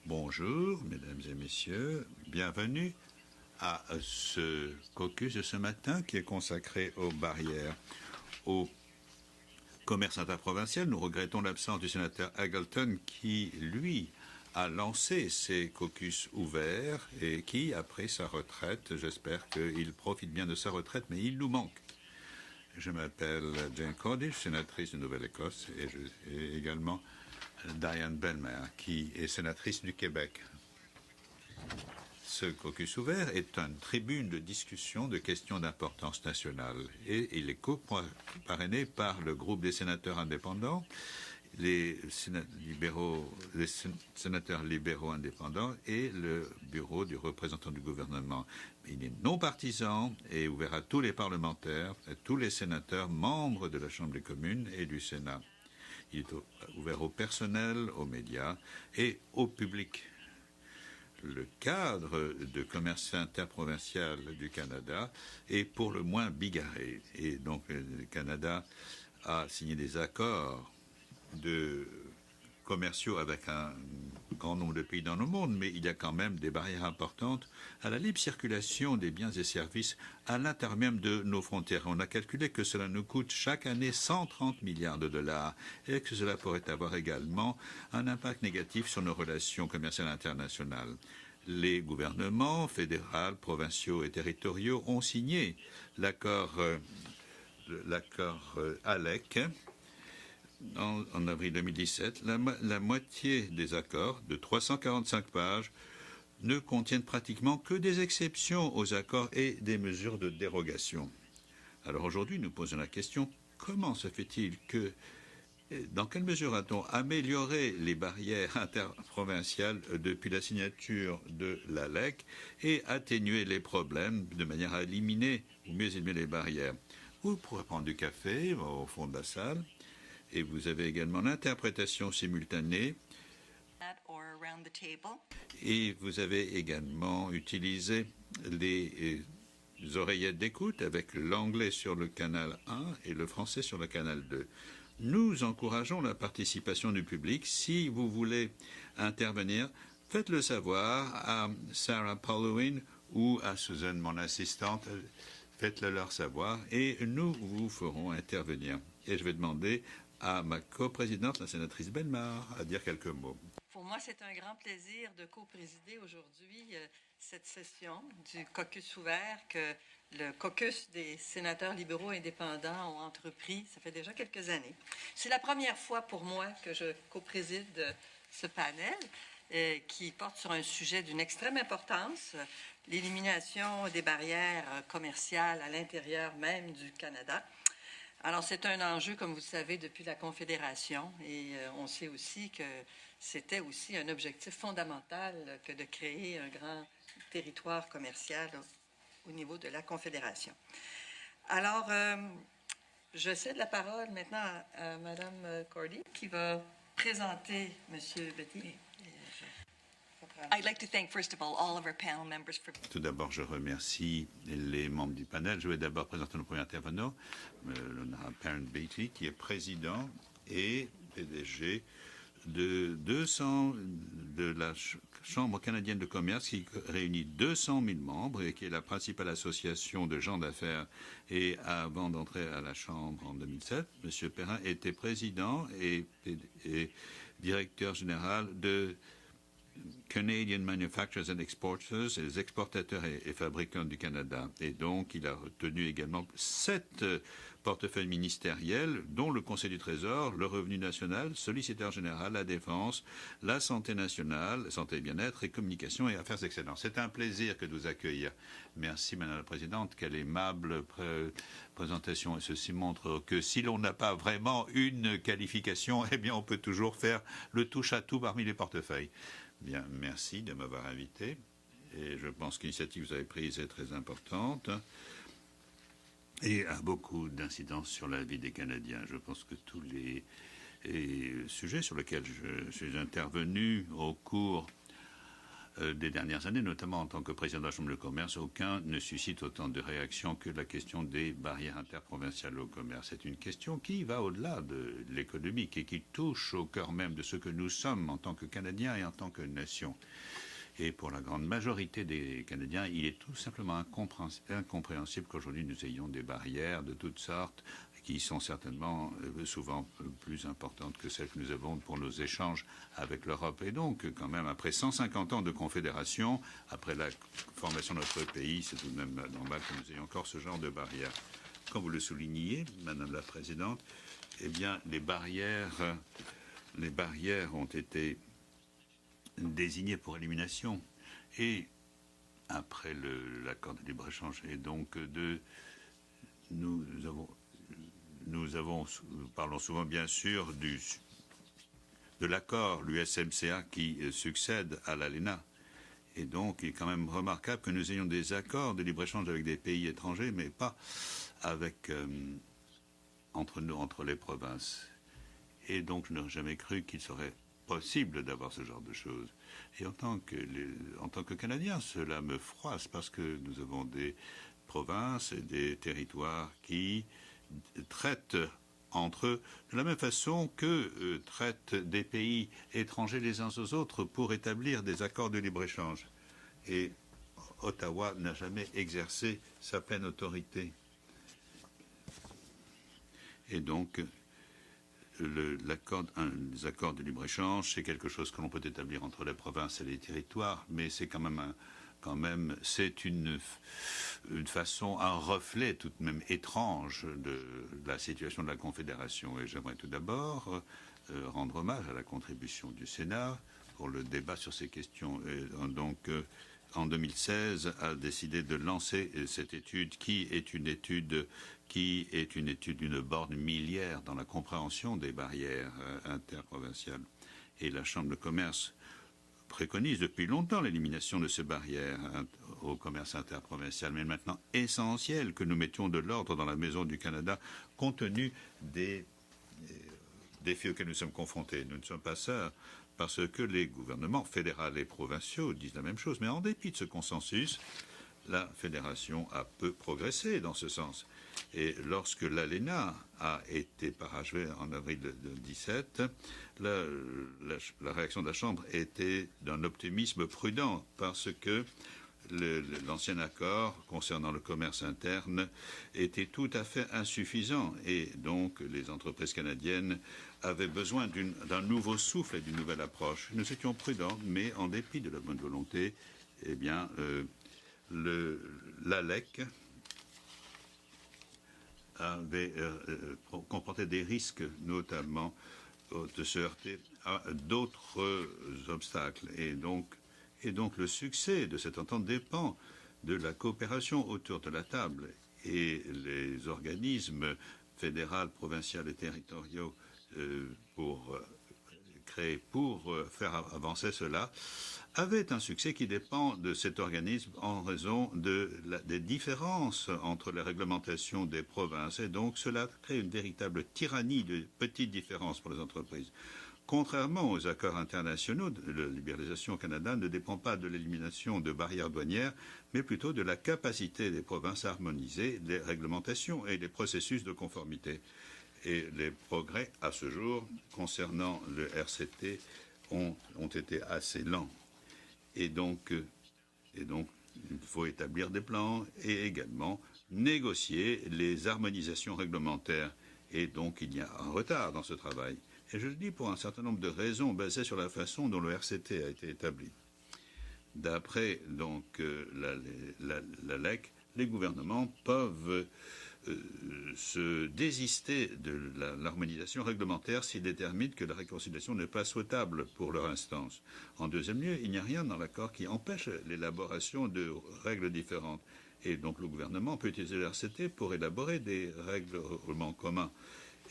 Bonjour, mesdames et messieurs. Bienvenue à ce caucus de ce matin qui est consacré aux barrières au commerce interprovincial. Nous regrettons l'absence du sénateur Hagelton qui, lui, a lancé ces caucus ouverts et qui, après sa retraite, j'espère qu'il profite bien de sa retraite, mais il nous manque. Je m'appelle Jane Cordish, sénatrice de Nouvelle-Écosse, et je suis également Diane Belmer, qui est sénatrice du Québec. Ce caucus ouvert est une tribune de discussion de questions d'importance nationale et il est co-parrainé par le groupe des sénateurs indépendants, les sénateurs libéraux indépendants et le bureau du représentant du gouvernement. Il est non partisan et ouvert à tous les parlementaires, à tous les sénateurs membres de la Chambre des communes et du Sénat. Il est ouvert au personnel, aux médias et au public. Le cadre de commerce interprovincial du Canada est pour le moins bigarré. Et donc, le Canada a signé des accords commerciaux avec un grand nombre de pays dans le monde, mais il y a quand même des barrières importantes à la libre circulation des biens et services à l'intérieur même de nos frontières. On a calculé que cela nous coûte chaque année 130 milliards de dollars et que cela pourrait avoir également un impact négatif sur nos relations commerciales internationales. Les gouvernements fédéraux, provinciaux et territoriaux ont signé l'accord ALEC en avril 2017, la moitié des accords, de 345 pages, ne contiennent pratiquement que des exceptions aux accords et des mesures de dérogation. Alors aujourd'hui, nous posons la question, comment se fait-il que, dans quelle mesure a-t-on amélioré les barrières interprovinciales depuis la signature de l'ALEC et atténué les problèmes de manière à éliminer ou mieux éliminer les barrières? Vous pourrez prendre du café au fond de la salle. Et vous avez également l'interprétation simultanée. Et vous avez également utilisé les oreillettes d'écoute avec l'anglais sur le canal 1 et le français sur le canal 2. Nous encourageons la participation du public. Si vous voulez intervenir, faites-le savoir à Sarah Paulowin ou à Susan, mon assistante. Faites-le leur savoir et nous vous ferons intervenir. Et je vais demander à ma coprésidente, la sénatrice Bellemare, à dire quelques mots. Pour moi, c'est un grand plaisir de coprésider aujourd'hui cette session du caucus ouvert que le caucus des sénateurs libéraux indépendants ont entrepris. Ça fait déjà quelques années. C'est la première fois pour moi que je copréside ce panel qui porte sur un sujet d'une extrême importance, l'élimination des barrières commerciales à l'intérieur même du Canada. Alors, c'est un enjeu, comme vous le savez, depuis la Confédération et on sait aussi que c'était aussi un objectif fondamental que de créer un grand territoire commercial au niveau de la Confédération. Alors, je cède la parole maintenant à Mme Cordy qui va présenter M. Betty. Tout d'abord, je remercie les membres du panel. Je vais d'abord présenter nos premiers intervenants, l'honorable Perrin Beatty, qui est président et PDG de la Chambre canadienne de commerce, qui réunit 200 000 membres et qui est la principale association de gens d'affaires. Et avant d'entrer à la Chambre en 2007, M. Perrin était président et directeur général de Canadian Manufacturers and Exporters, les exportateurs et fabricants du Canada. Et donc, il a retenu également 7 portefeuilles ministériels, dont le Conseil du Trésor, le Revenu national, solliciteur général, la Défense, la Santé nationale, Santé et bien-être et Communication et Affaires extérieures. C'est un plaisir que de vous accueillir. Merci, Madame la Présidente. Quelle aimable présentation. Et ceci montre que si l'on n'a pas vraiment une qualification, eh bien, on peut toujours faire le touche-à-tout parmi les portefeuilles. Bien, merci de m'avoir invité. Et je pense que l'initiative que vous avez prise est très importante et a beaucoup d'incidence sur la vie des Canadiens. Je pense que tous les sujets sur lesquels je suis intervenu au cours des dernières années, notamment en tant que président de la Chambre de commerce, aucun ne suscite autant de réactions que la question des barrières interprovinciales au commerce. C'est une question qui va au-delà de l'économique et qui touche au cœur même de ce que nous sommes en tant que Canadiens et en tant que nation. Et pour la grande majorité des Canadiens, il est tout simplement incompréhensible qu'aujourd'hui nous ayons des barrières de toutes sortes qui sont certainement souvent plus importantes que celles que nous avons pour nos échanges avec l'Europe. Et donc, quand même, après 150 ans de confédération, après la formation de notre pays, c'est tout de même normal que nous ayons encore ce genre de barrières. Comme vous le souligniez, Madame la Présidente, eh bien, les barrières ont été désignées pour élimination. Et après l'accord de libre-échange, et donc nous parlons souvent bien sûr de l'accord, l'USMCA, qui succède à l'ALENA. Et donc, il est quand même remarquable que nous ayons des accords de libre-échange avec des pays étrangers, mais pas avec, entre les provinces. Et donc, je n'aurais jamais cru qu'il serait possible d'avoir ce genre de choses. Et en tant que Canadien, cela me froisse parce que nous avons des provinces et des territoires qui traitent entre eux de la même façon que traitent des pays étrangers les uns aux autres pour établir des accords de libre-échange. Et Ottawa n'a jamais exercé sa pleine autorité. Et donc, les accords de libre-échange, c'est quelque chose que l'on peut établir entre les provinces et les territoires, mais c'est quand même c'est une façon, un reflet tout de même étrange de la situation de la Confédération. Et j'aimerais tout d'abord rendre hommage à la contribution du Sénat pour le débat sur ces questions. Et donc, en 2016, a décidé de lancer cette étude qui est une étude d'une borne milliaire dans la compréhension des barrières interprovinciales. Et la Chambre de commerce préconise depuis longtemps l'élimination de ces barrières au commerce interprovincial, mais maintenant essentiel que nous mettions de l'ordre dans la Maison du Canada compte tenu des défis auxquels nous sommes confrontés. Nous ne sommes pas seuls parce que les gouvernements fédéraux et provinciaux disent la même chose, mais en dépit de ce consensus, la fédération a peu progressé dans ce sens. Et lorsque l'ALENA a été parachevée en avril 2017, la réaction de la Chambre était d'un optimisme prudent parce que l'ancien accord concernant le commerce interne était tout à fait insuffisant et donc les entreprises canadiennes avaient besoin d'un nouveau souffle et d'une nouvelle approche. Nous étions prudents, mais en dépit de la bonne volonté, eh bien, l'ALEC avait comporté des risques, notamment de se heurter à d'autres obstacles. Et donc, le succès de cette entente dépend de la coopération autour de la table. Et les organismes fédéraux, provinciaux et territoriaux pour faire avancer cela avait un succès qui dépend de cet organisme en raison des différences entre les réglementations des provinces. Et donc, cela crée une véritable tyrannie de petites différences pour les entreprises. Contrairement aux accords internationaux, la libéralisation au Canada ne dépend pas de l'élimination de barrières douanières, mais plutôt de la capacité des provinces à harmoniser les réglementations et les processus de conformité. Et les progrès, à ce jour, concernant le RCT, ont été assez lents. Et donc, il faut établir des plans et également négocier les harmonisations réglementaires. Et donc, il y a un retard dans ce travail. Et je le dis pour un certain nombre de raisons basées sur la façon dont le RCT a été établi. D'après donc la LEC, les gouvernements peuvent se désister de l'harmonisation réglementaire s'ils déterminent que la réconciliation n'est pas souhaitable pour leur instance. En deuxième lieu, il n'y a rien dans l'accord qui empêche l'élaboration de règles différentes. Et donc le gouvernement peut utiliser le RCT pour élaborer des règlements communs.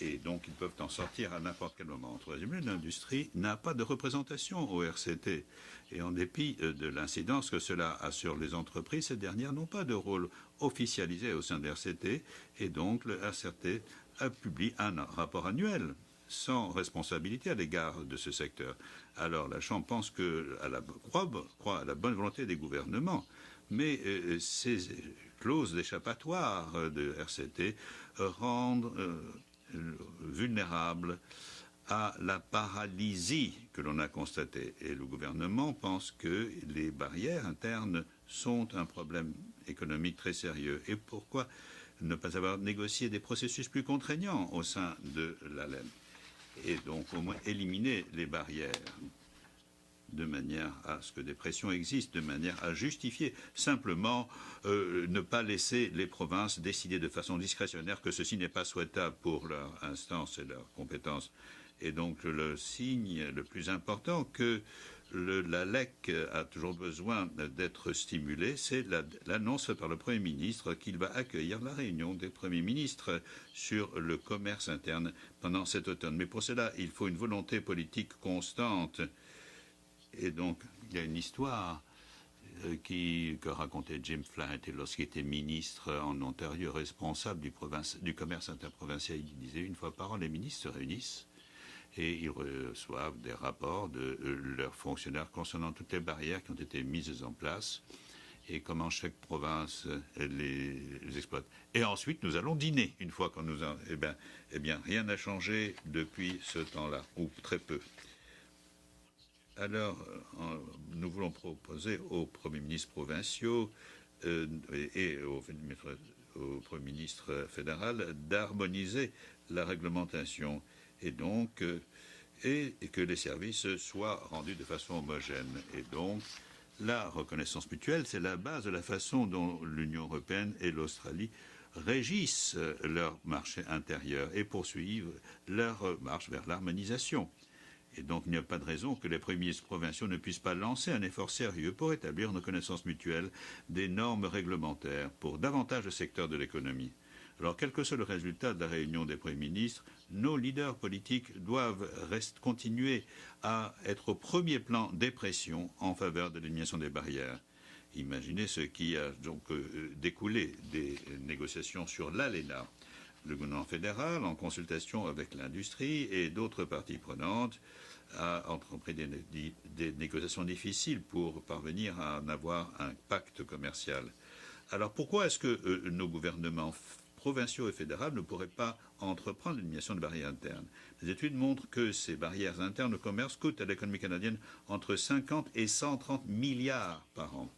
Et donc, ils peuvent en sortir à n'importe quel moment. En troisième lieu, l'industrie n'a pas de représentation au RCT. Et en dépit de l'incidence que cela a sur les entreprises, ces dernières n'ont pas de rôle officialisé au sein de l'RCT. Et donc, le RCT a publié un rapport annuel sans responsabilité à l'égard de ce secteur. Alors la Chambre pense croit à la bonne volonté des gouvernements, mais ces clauses d'échappatoire de RCT rendent vulnérables à la paralysie que l'on a constatée. Et le gouvernement pense que les barrières internes sont un problème économique très sérieux. Et pourquoi ne pas avoir négocié des processus plus contraignants au sein de l'ALEN? Et donc au moins éliminer les barrières de manière à ce que des pressions existent, de manière à justifier simplement ne pas laisser les provinces décider de façon discrétionnaire que ceci n'est pas souhaitable pour leur instance et leurs compétences. Et donc le signe le plus important que la LEC a toujours besoin d'être stimulée, c'est l'annonce par le Premier ministre qu'il va accueillir la réunion des Premiers ministres sur le commerce interne pendant cet automne. Mais pour cela, il faut une volonté politique constante. Et donc, il y a une histoire que racontait Jim Flaherty lorsqu'il était ministre en Ontario, responsable du commerce interprovincial. Il disait une fois par an, les ministres se réunissent et ils reçoivent des rapports de leurs fonctionnaires concernant toutes les barrières qui ont été mises en place et comment chaque province les exploite. Et ensuite, nous allons dîner une fois qu'on nous a... Eh bien, rien n'a changé depuis ce temps-là, ou très peu. Alors, nous voulons proposer aux premiers ministres provinciaux et au Premier ministre fédéral d'harmoniser la réglementation et donc et que les services soient rendus de façon homogène. Et donc, la reconnaissance mutuelle, c'est la base de la façon dont l'Union européenne et l'Australie régissent leur marché intérieur et poursuivent leur marche vers l'harmonisation. Et donc, il n'y a pas de raison que les premiers ministres provinciaux ne puissent pas lancer un effort sérieux pour établir une reconnaissance mutuelle des normes réglementaires pour davantage de secteurs de l'économie. Alors, quel que soit le résultat de la réunion des premiers ministres, nos leaders politiques doivent continuer à être au premier plan des pressions en faveur de l'élimination des barrières. Imaginez ce qui a donc découlé des négociations sur l'ALENA. Le gouvernement fédéral, en consultation avec l'industrie et d'autres parties prenantes, a entrepris des négociations difficiles pour parvenir à en avoir un pacte commercial. Alors pourquoi est-ce que nos gouvernements provinciaux et fédéraux ne pourraient pas entreprendre l'élimination de barrières internes? Les études montrent que ces barrières internes au commerce coûtent à l'économie canadienne entre 50 et 130 milliards par an.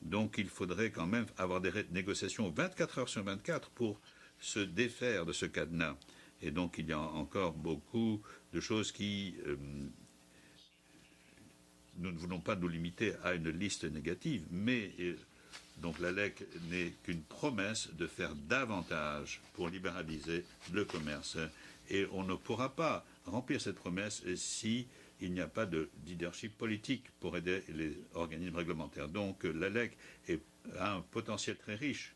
Donc il faudrait quand même avoir des négociations 24 heures sur 24 pour se défaire de ce cadenas. Et donc il y a encore beaucoup de choses qui... nous ne voulons pas nous limiter à une liste négative, mais donc la LEC n'est qu'une promesse de faire davantage pour libéraliser le commerce. Et on ne pourra pas remplir cette promesse si il n'y a pas de leadership politique pour aider les organismes réglementaires. Donc la LEC a un potentiel très riche.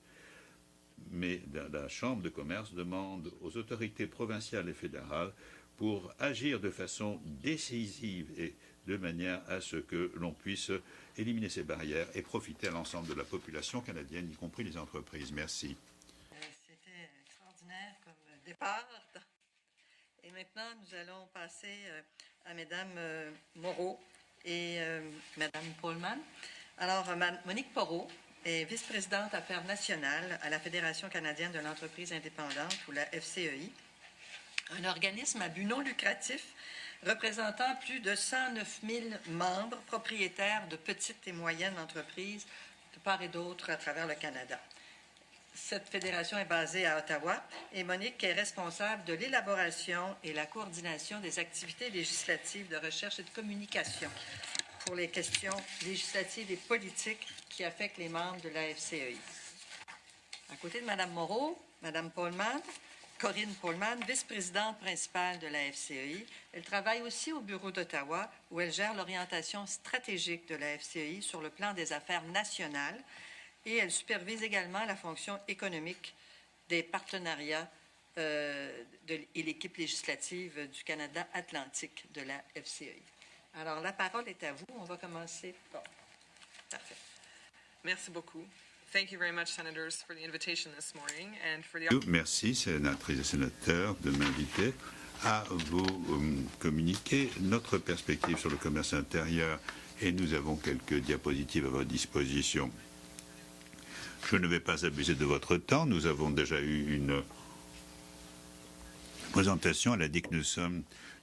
Mais la Chambre de commerce demande aux autorités provinciales et fédérales pour agir de façon décisive et de manière à ce que l'on puisse éliminer ces barrières et profiter à l'ensemble de la population canadienne, y compris les entreprises. Merci. C'était extraordinaire comme départ. Et maintenant, nous allons passer à Mme Moreau et Mme Pohlmann. Alors, Monique Porot est vice-présidente Affaires nationales à la Fédération canadienne de l'entreprise indépendante, ou la FCEI, un organisme à but non lucratif représentant plus de 109 000 membres propriétaires de petites et moyennes entreprises de part et d'autre à travers le Canada. Cette fédération est basée à Ottawa et Monique est responsable de l'élaboration et la coordination des activités législatives de recherche et de communication pour les questions législatives et politiques qui affectent les membres de la FCEI. À côté de Mme Moreau, Mme Pohlmann, Corinne Pohlmann, vice-présidente principale de la FCEI. Elle travaille aussi au bureau d'Ottawa, où elle gère l'orientation stratégique de la FCEI sur le plan des affaires nationales et elle supervise également la fonction économique des partenariats et l'équipe législative du Canada Atlantique de la FCEI. Alors, la parole est à vous. On va commencer. Bon. Parfait. Merci beaucoup. Thank you very much, senators, for the invitation this morning and for the... Merci, sénatrices et sénateurs, de m'inviter à vous communiquer notre perspective sur le commerce intérieur et nous avons quelques diapositives à votre disposition. Je ne vais pas abuser de votre temps. Nous avons déjà eu une présentation. Elle a dit que nous sommes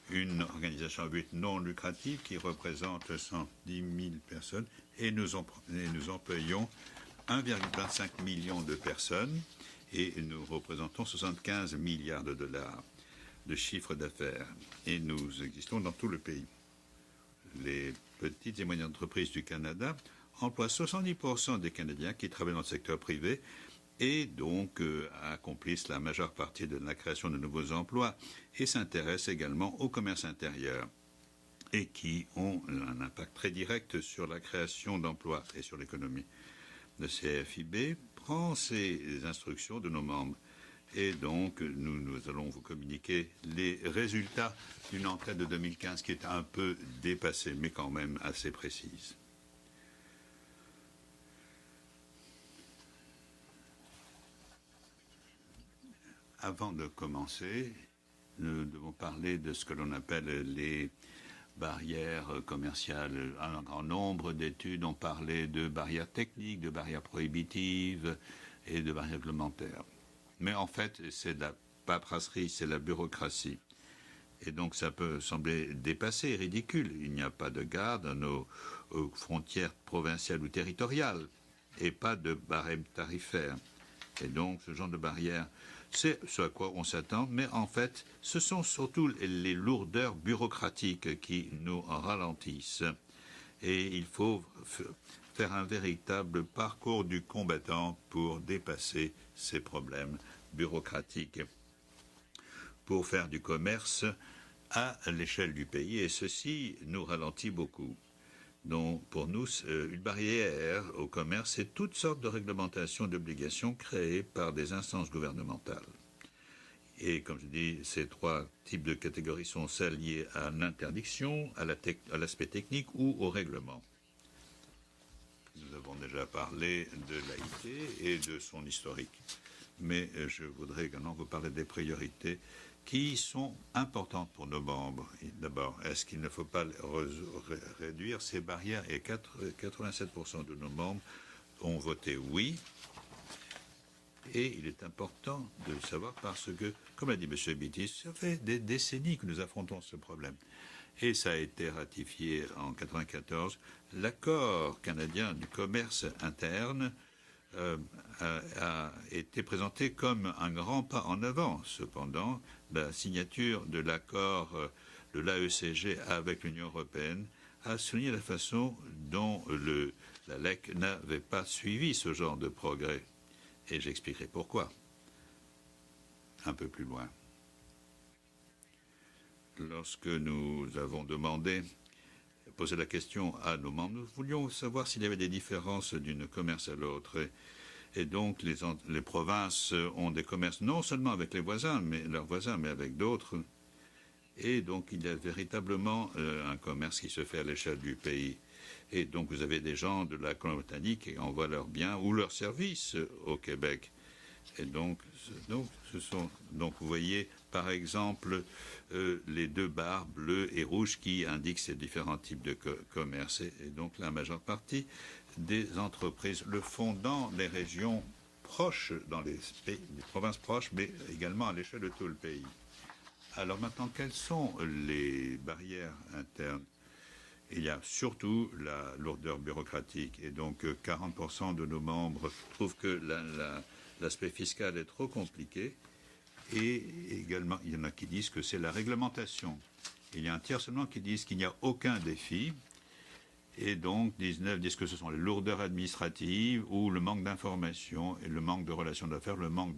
une organisation à but non lucratif qui représente 110 000 personnes et nous employons 1,25 million de personnes et nous représentons 75 milliards de dollars de chiffre d'affaires et nous existons dans tout le pays. Les petites et moyennes entreprises du Canada emploient 70% des Canadiens qui travaillent dans le secteur privé et donc accomplissent la majeure partie de la création de nouveaux emplois et s'intéressent également au commerce intérieur et qui ont un impact très direct sur la création d'emplois et sur l'économie. Le CFIB prend ces instructions de nos membres et donc nous allons vous communiquer les résultats d'une enquête de 2015 qui est un peu dépassée mais quand même assez précise. Avant de commencer, nous devons parler de ce que l'on appelle les barrières commerciales. Un grand nombre d'études ont parlé de barrières techniques, de barrières prohibitives et de barrières réglementaires. Mais en fait, c'est de la paperasserie, c'est la bureaucratie. Et donc ça peut sembler dépassé, ridicule. Il n'y a pas de garde à nos frontières provinciales ou territoriales et pas de barème tarifaire. Et donc ce genre de barrières, c'est ce à quoi on s'attend, mais en fait, ce sont surtout les lourdeurs bureaucratiques qui nous ralentissent. Et il faut faire un véritable parcours du combattant pour dépasser ces problèmes bureaucratiques, pour faire du commerce à l'échelle du pays. Et ceci nous ralentit beaucoup. Donc, pour nous, une barrière au commerce, c'est toutes sortes de réglementations et d'obligations créées par des instances gouvernementales. Et comme je dis, ces trois types de catégories sont celles liées à l'interdiction, à l'aspect technique ou au règlement. Nous avons déjà parlé de l'AIT et de son historique. Mais je voudrais également vous parler des priorités qui sont importantes pour nos membres. D'abord, est-ce qu'il ne faut pas réduire ces barrières? Et 87% de nos membres ont voté oui. Et il est important de le savoir parce que, comme l'a dit M. Beatty, ça fait des décennies que nous affrontons ce problème. Et ça a été ratifié en 1994. L'accord canadien du commerce interne a été présenté comme un grand pas en avant. Cependant, la signature de l'accord de l'AECG avec l'Union européenne a souligné la façon dont la LEC n'avait pas suivi ce genre de progrès. Et j'expliquerai pourquoi un peu plus loin. Lorsque nous avons posé la question à nos membres, nous voulions savoir s'il y avait des différences d'un commerce à l'autre. Et donc, les provinces ont des commerces non seulement avec leurs voisins, mais avec d'autres. Et donc, il y a véritablement un commerce qui se fait à l'échelle du pays. Et donc, vous avez des gens de la Colombie-Britannique qui envoient leurs biens ou leurs services au Québec. Et donc vous voyez, par exemple, les deux barres bleues et rouges qui indiquent ces différents types de commerce. Et donc, la majeure partie des entreprises le font dans les régions proches, dans les provinces proches, mais également à l'échelle de tout le pays. Alors maintenant, quelles sont les barrières internes? Il y a surtout la lourdeur bureaucratique. Et donc, 40% de nos membres trouvent que l'aspect fiscal est trop compliqué. Et également, il y en a qui disent que c'est la réglementation. Il y a un tiers seulement qui disent qu'il n'y a aucun défi. Et donc, 19 disent que ce sont les lourdeurs administratives ou le manque d'information et le manque de relations d'affaires, le manque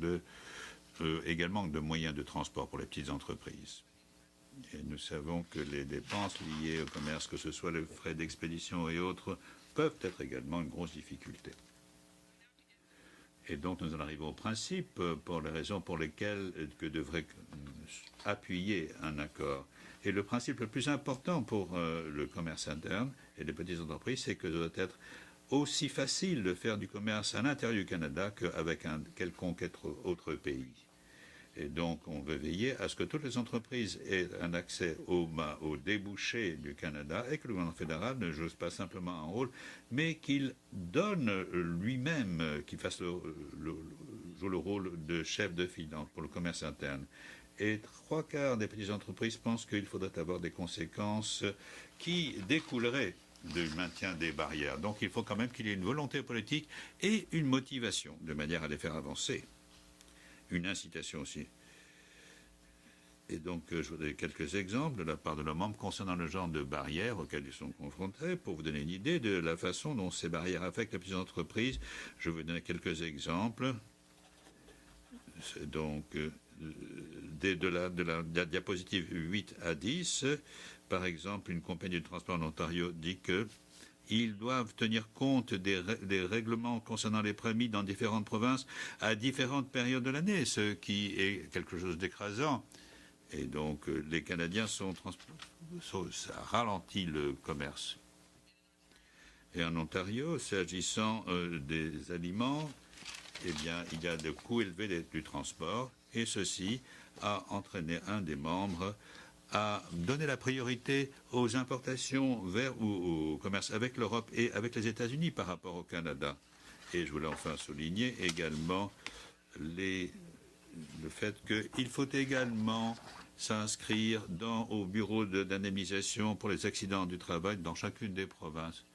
également de moyens de transport pour les petites entreprises. Et nous savons que les dépenses liées au commerce, que ce soit les frais d'expédition et autres, peuvent être également une grosse difficulté. Et donc nous en arrivons au principe pour les raisons pour lesquelles que devrait appuyer un accord. Et le principe le plus important pour le commerce interne et les petites entreprises, c'est que ça doit être aussi facile de faire du commerce à l'intérieur du Canada qu'avec un quelconque autre pays. Et donc, on veut veiller à ce que toutes les entreprises aient un accès aux débouchés du Canada et que le gouvernement fédéral ne joue pas simplement un rôle, mais qu'il donne lui-même, qu'il fasse joue le rôle de chef de file pour le commerce interne. Et 3/4 des petites entreprises pensent qu'il faudrait avoir des conséquences qui découleraient du maintien des barrières. Donc, il faut quand même qu'il y ait une volonté politique et une motivation de manière à les faire avancer. Une incitation aussi. Et donc, je voudrais quelques exemples de la part de nos membres concernant le genre de barrières auxquelles ils sont confrontés, pour vous donner une idée de la façon dont ces barrières affectent les petites entreprises. Je vais vous donner quelques exemples. Donc, de la diapositive 8 à 10, par exemple, une compagnie de transport en Ontario dit que ils doivent tenir compte des règlements concernant les prémis dans différentes provinces à différentes périodes de l'année, ce qui est quelque chose d'écrasant. Et donc, les Canadiens ça ralentit le commerce. Et en Ontario, s'agissant des aliments, eh bien, il y a des coûts élevés du transport, et ceci a entraîné un des membres à donner la priorité aux importations vers ou au commerce avec l'Europe et avec les États-Unis par rapport au Canada. Et je voulais enfin souligner également le fait qu'il faut également s'inscrire au bureau d'indemnisation pour les accidents du travail dans chacune des provinces.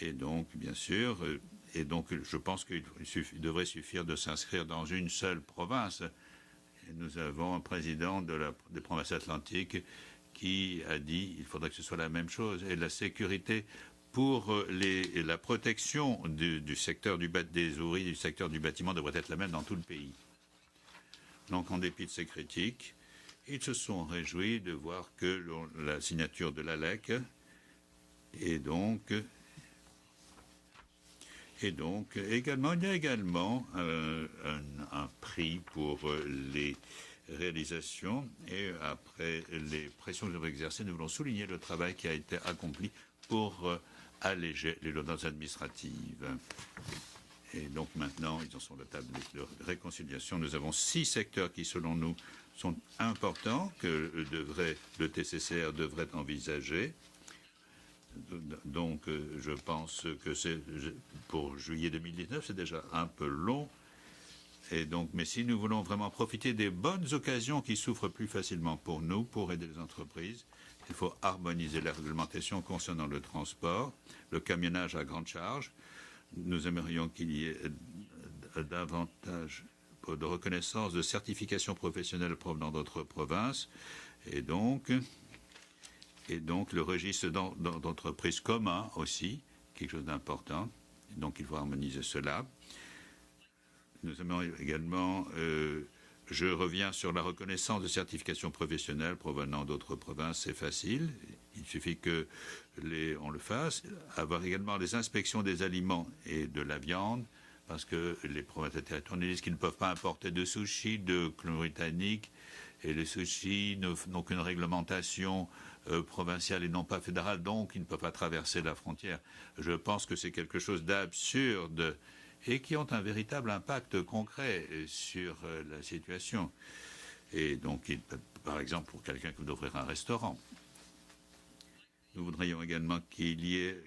Et donc, bien sûr, je pense qu'il devrait suffire de s'inscrire dans une seule province. Et nous avons un président des provinces atlantiques qui a dit qu'il faudrait que ce soit la même chose. Et la sécurité pour la protection du secteur des ouvriers du secteur du bâtiment devrait être la même dans tout le pays. Donc, en dépit de ces critiques, ils se sont réjouis de voir que la signature de l'ALEC et donc également, il y a également un prix pour les réalisations. Et après les pressions que nous avons exercées, nous voulons souligner le travail qui a été accompli pour alléger les lourdeurs administratives. Et donc maintenant, ils en sont à la table de réconciliation. Nous avons 6 secteurs qui, selon nous, sont importants, que le TCCR devrait envisager. Donc, je pense que pour juillet 2019, c'est déjà un peu long. Et donc, mais si nous voulons vraiment profiter des bonnes occasions qui s'ouvrent plus facilement pour nous, pour aider les entreprises, il faut harmoniser la réglementation concernant le transport, le camionnage à grande charge. Nous aimerions qu'il y ait davantage de reconnaissance de certification professionnelle provenant d'autres provinces. Et donc le registre d'entreprises commun aussi, quelque chose d'important. Donc, il faut harmoniser cela. Nous aimerions également, je reviens sur la reconnaissance de certification professionnelle provenant d'autres provinces, c'est facile. Il suffit que on le fasse. Avoir également les inspections des aliments et de la viande, parce que les provinces et territoires nous disent qu'ils ne peuvent pas importer de sushis de Colombie-Britannique, et les sushis n'ont qu'une réglementation provinciale et non pas fédérale, donc ils ne peuvent pas traverser la frontière. Je pense que c'est quelque chose d'absurde et qui ont un véritable impact concret sur la situation. Et donc, par exemple, pour quelqu'un qui veut ouvrir un restaurant, nous voudrions également qu'il y ait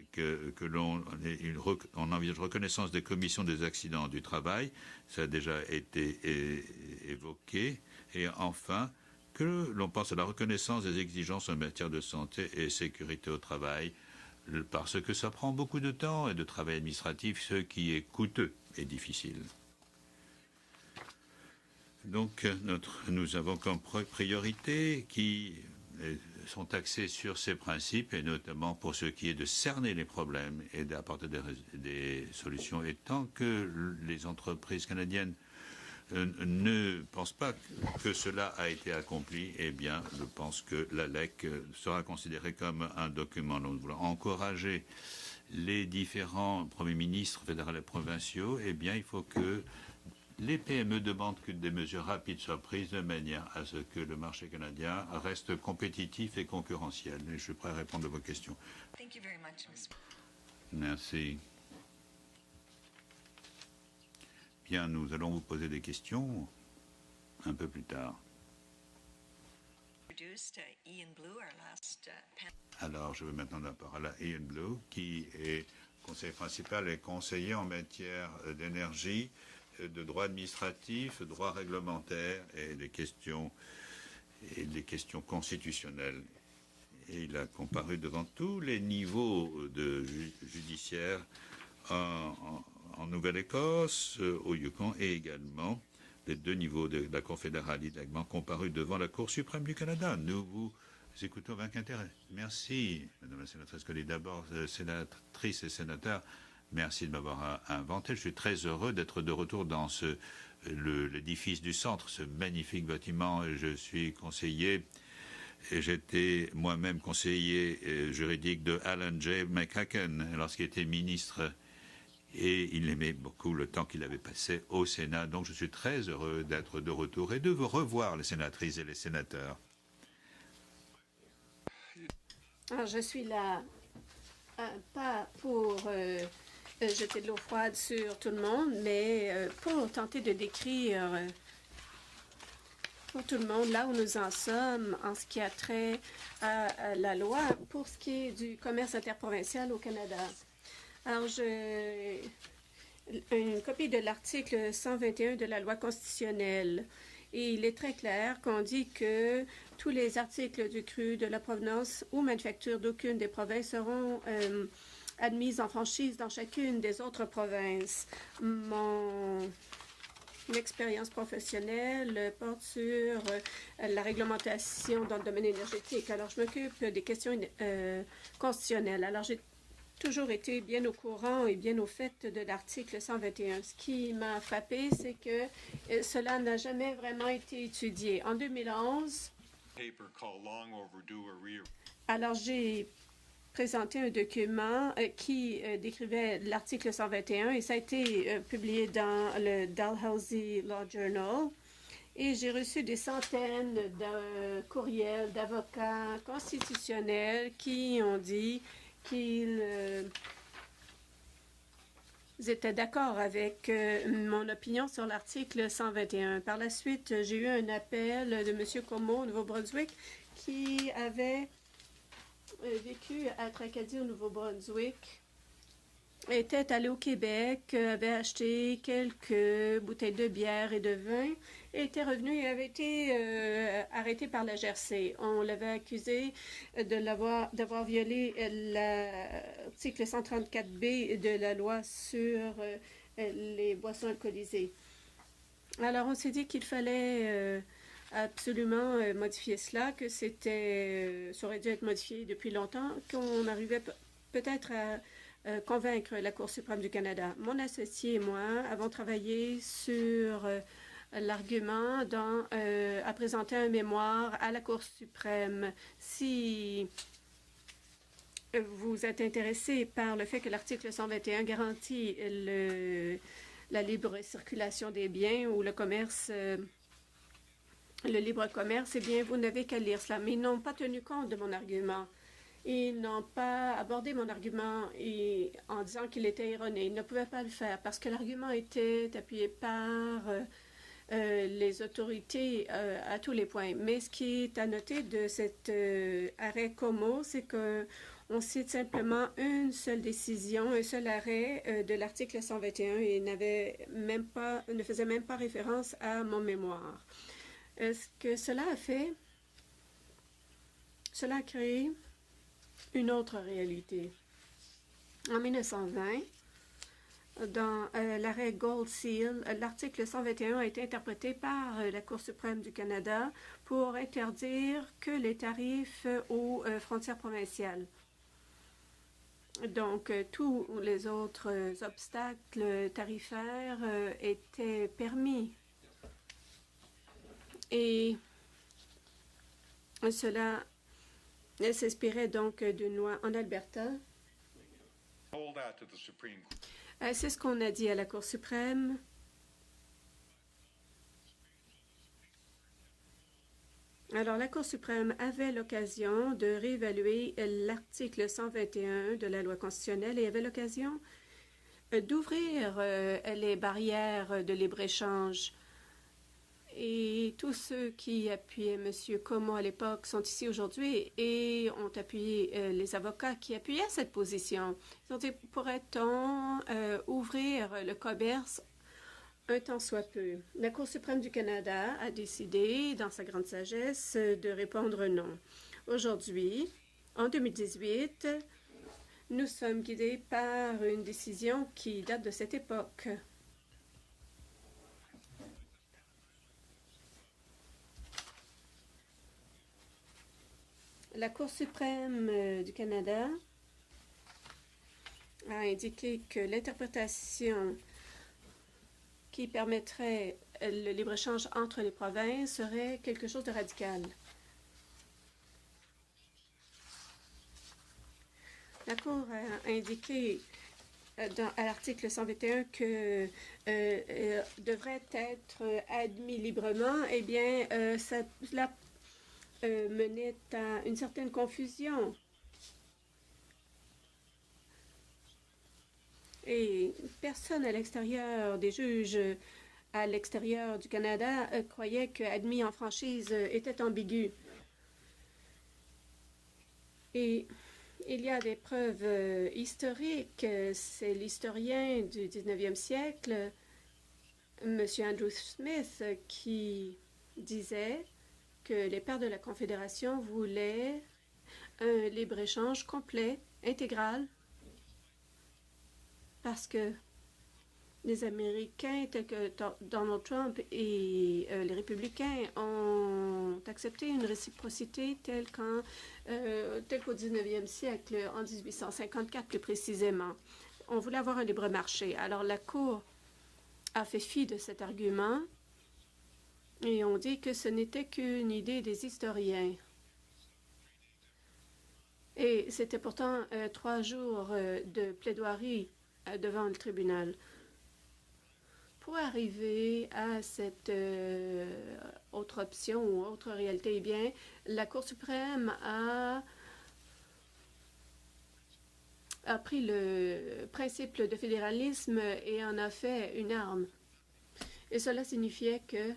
on envisage reconnaissance des commissions des accidents du travail. Ça a déjà été évoqué. Et enfin, que l'on pense à la reconnaissance des exigences en matière de santé et sécurité au travail, parce que ça prend beaucoup de temps et de travail administratif, ce qui est coûteux et difficile. Donc, nous avons comme priorité qui sont axés sur ces principes, et notamment pour ce qui est de cerner les problèmes et d'apporter des solutions. Et tant que les entreprises canadiennes ne pensent pas que cela a été accompli, eh bien, je pense que l'ALEC sera considérée comme un document. Nous voulons encourager les différents premiers ministres fédéraux et provinciaux. Eh bien, il faut que les PME demandent que des mesures rapides soient prises de manière à ce que le marché canadien reste compétitif et concurrentiel. Et je suis prêt à répondre à vos questions. Thank you very much, Ms. Merci. Bien, nous allons vous poser des questions un peu plus tard. Alors, je veux maintenant donner la parole à Ian Blue, qui est conseiller principal et conseiller en matière d'énergie, de droit administratif, de droit réglementaire et des questions constitutionnelles. Et il a comparu devant tous les niveaux judiciaires en Nouvelle-Écosse, au Yukon et également les deux niveaux de la Cour fédérale. Il a également comparu devant la Cour suprême du Canada. Nous vous écoutons avec intérêt. Merci, Madame la sénatrice Collet. D'abord, sénatrices et sénateurs, merci de m'avoir inventé. Je suis très heureux d'être de retour dans l'édifice du centre, ce magnifique bâtiment. Je suis conseiller et j'étais moi-même conseiller juridique de Alan J. McHacken lorsqu'il était ministre. Et il aimait beaucoup le temps qu'il avait passé au Sénat. Donc je suis très heureux d'être de retour et de vous revoir, les sénatrices et les sénateurs. Alors, je suis là pas pour jeter de l'eau froide sur tout le monde, mais pour tenter de décrire pour tout le monde là où nous en sommes en ce qui a trait à la loi pour ce qui est du commerce interprovincial au Canada. Alors, j'ai une copie de l'article 121 de la loi constitutionnelle. Et il est très clair qu'on dit que tous les articles du cru, de la provenance ou manufacture d'aucune des provinces seront admises en franchise dans chacune des autres provinces. Mon expérience professionnelle porte sur la réglementation dans le domaine énergétique. Alors, je m'occupe des questions constitutionnelles. Alors, j'ai toujours été bien au courant et bien au fait de l'article 121. Ce qui m'a frappé, c'est que cela n'a jamais vraiment été étudié. En 2011, alors j'ai présenté un document qui décrivait l'article 121 et ça a été publié dans le Dalhousie Law Journal. Et j'ai reçu des centaines de courriels d'avocats constitutionnels qui ont dit qu'ils étaient d'accord avec mon opinion sur l'article 121. Par la suite, j'ai eu un appel de M. Como au Nouveau-Brunswick qui avait vécu à Tracadie au Nouveau-Brunswick, était allé au Québec, avait acheté quelques bouteilles de bière et de vin, et était revenu et avait été arrêté par la GRC. On l'avait accusé d'avoir violé l'article 134B de la loi sur les boissons alcoolisées. Alors, on s'est dit qu'il fallait absolument modifier cela, que ça aurait dû être modifié depuis longtemps, qu'on arrivait peut-être à convaincre la Cour suprême du Canada. Mon associé et moi avons travaillé sur l'argument à présenter un mémoire à la Cour suprême. Si vous êtes intéressé par le fait que l'article 121 garantit la libre circulation des biens ou le commerce, le libre commerce, eh bien, vous n'avez qu'à lire cela. Mais ils n'ont pas tenu compte de mon argument. Ils n'ont pas abordé mon argument en disant qu'il était erroné. Ils ne pouvaient pas le faire parce que l'argument était appuyé par les autorités à tous les points. Mais ce qui est à noter de cet arrêt Como, c'est qu'on cite simplement une seule décision, un seul arrêt de l'article 121 et ne faisait même pas référence à mon mémoire. Ce que cela a fait, cela a créé une autre réalité. En 1920, dans l'arrêt Gold Seal, l'article 121 a été interprété par la Cour suprême du Canada pour interdire que les tarifs aux frontières provinciales. Donc, tous les autres obstacles tarifaires étaient permis. Et cela s'inspirait donc d'une loi en Alberta. C'est ce qu'on a dit à la Cour suprême. Alors, la Cour suprême avait l'occasion de réévaluer l'article 121 de la loi constitutionnelle et avait l'occasion d'ouvrir les barrières de libre-échange Et tous ceux qui appuyaient M. Como à l'époque sont ici aujourd'hui et ont appuyé les avocats qui appuyaient cette position. Ils ont dit, pourrait-on ouvrir le commerce un temps soit peu? La Cour suprême du Canada a décidé, dans sa grande sagesse, de répondre non. Aujourd'hui, en 2018, nous sommes guidés par une décision qui date de cette époque. La Cour suprême du Canada a indiqué que l'interprétation qui permettrait le libre-échange entre les provinces serait quelque chose de radical. La Cour a indiqué à l'article 121 que devrait être admis librement. Eh bien, cela menait à une certaine confusion. Et personne à l'extérieur des juges à l'extérieur du Canada croyait que admis en franchise était ambigu. Et il y a des preuves historiques. C'est l'historien du 19e siècle, M. Andrew Smith, qui disait que les pères de la Confédération voulaient un libre-échange complet, intégral, parce que les Américains, tels que Donald Trump et les républicains, ont accepté une réciprocité telle qu'au 19e siècle, en 1854 plus précisément. On voulait avoir un libre marché. Alors la Cour a fait fi de cet argument et on dit que ce n'était qu'une idée des historiens. Et c'était pourtant 3 jours de plaidoirie devant le tribunal. Pour arriver à cette autre option ou autre réalité, eh bien, la Cour suprême a pris le principe de fédéralisme et en a fait une arme. Et cela signifiait que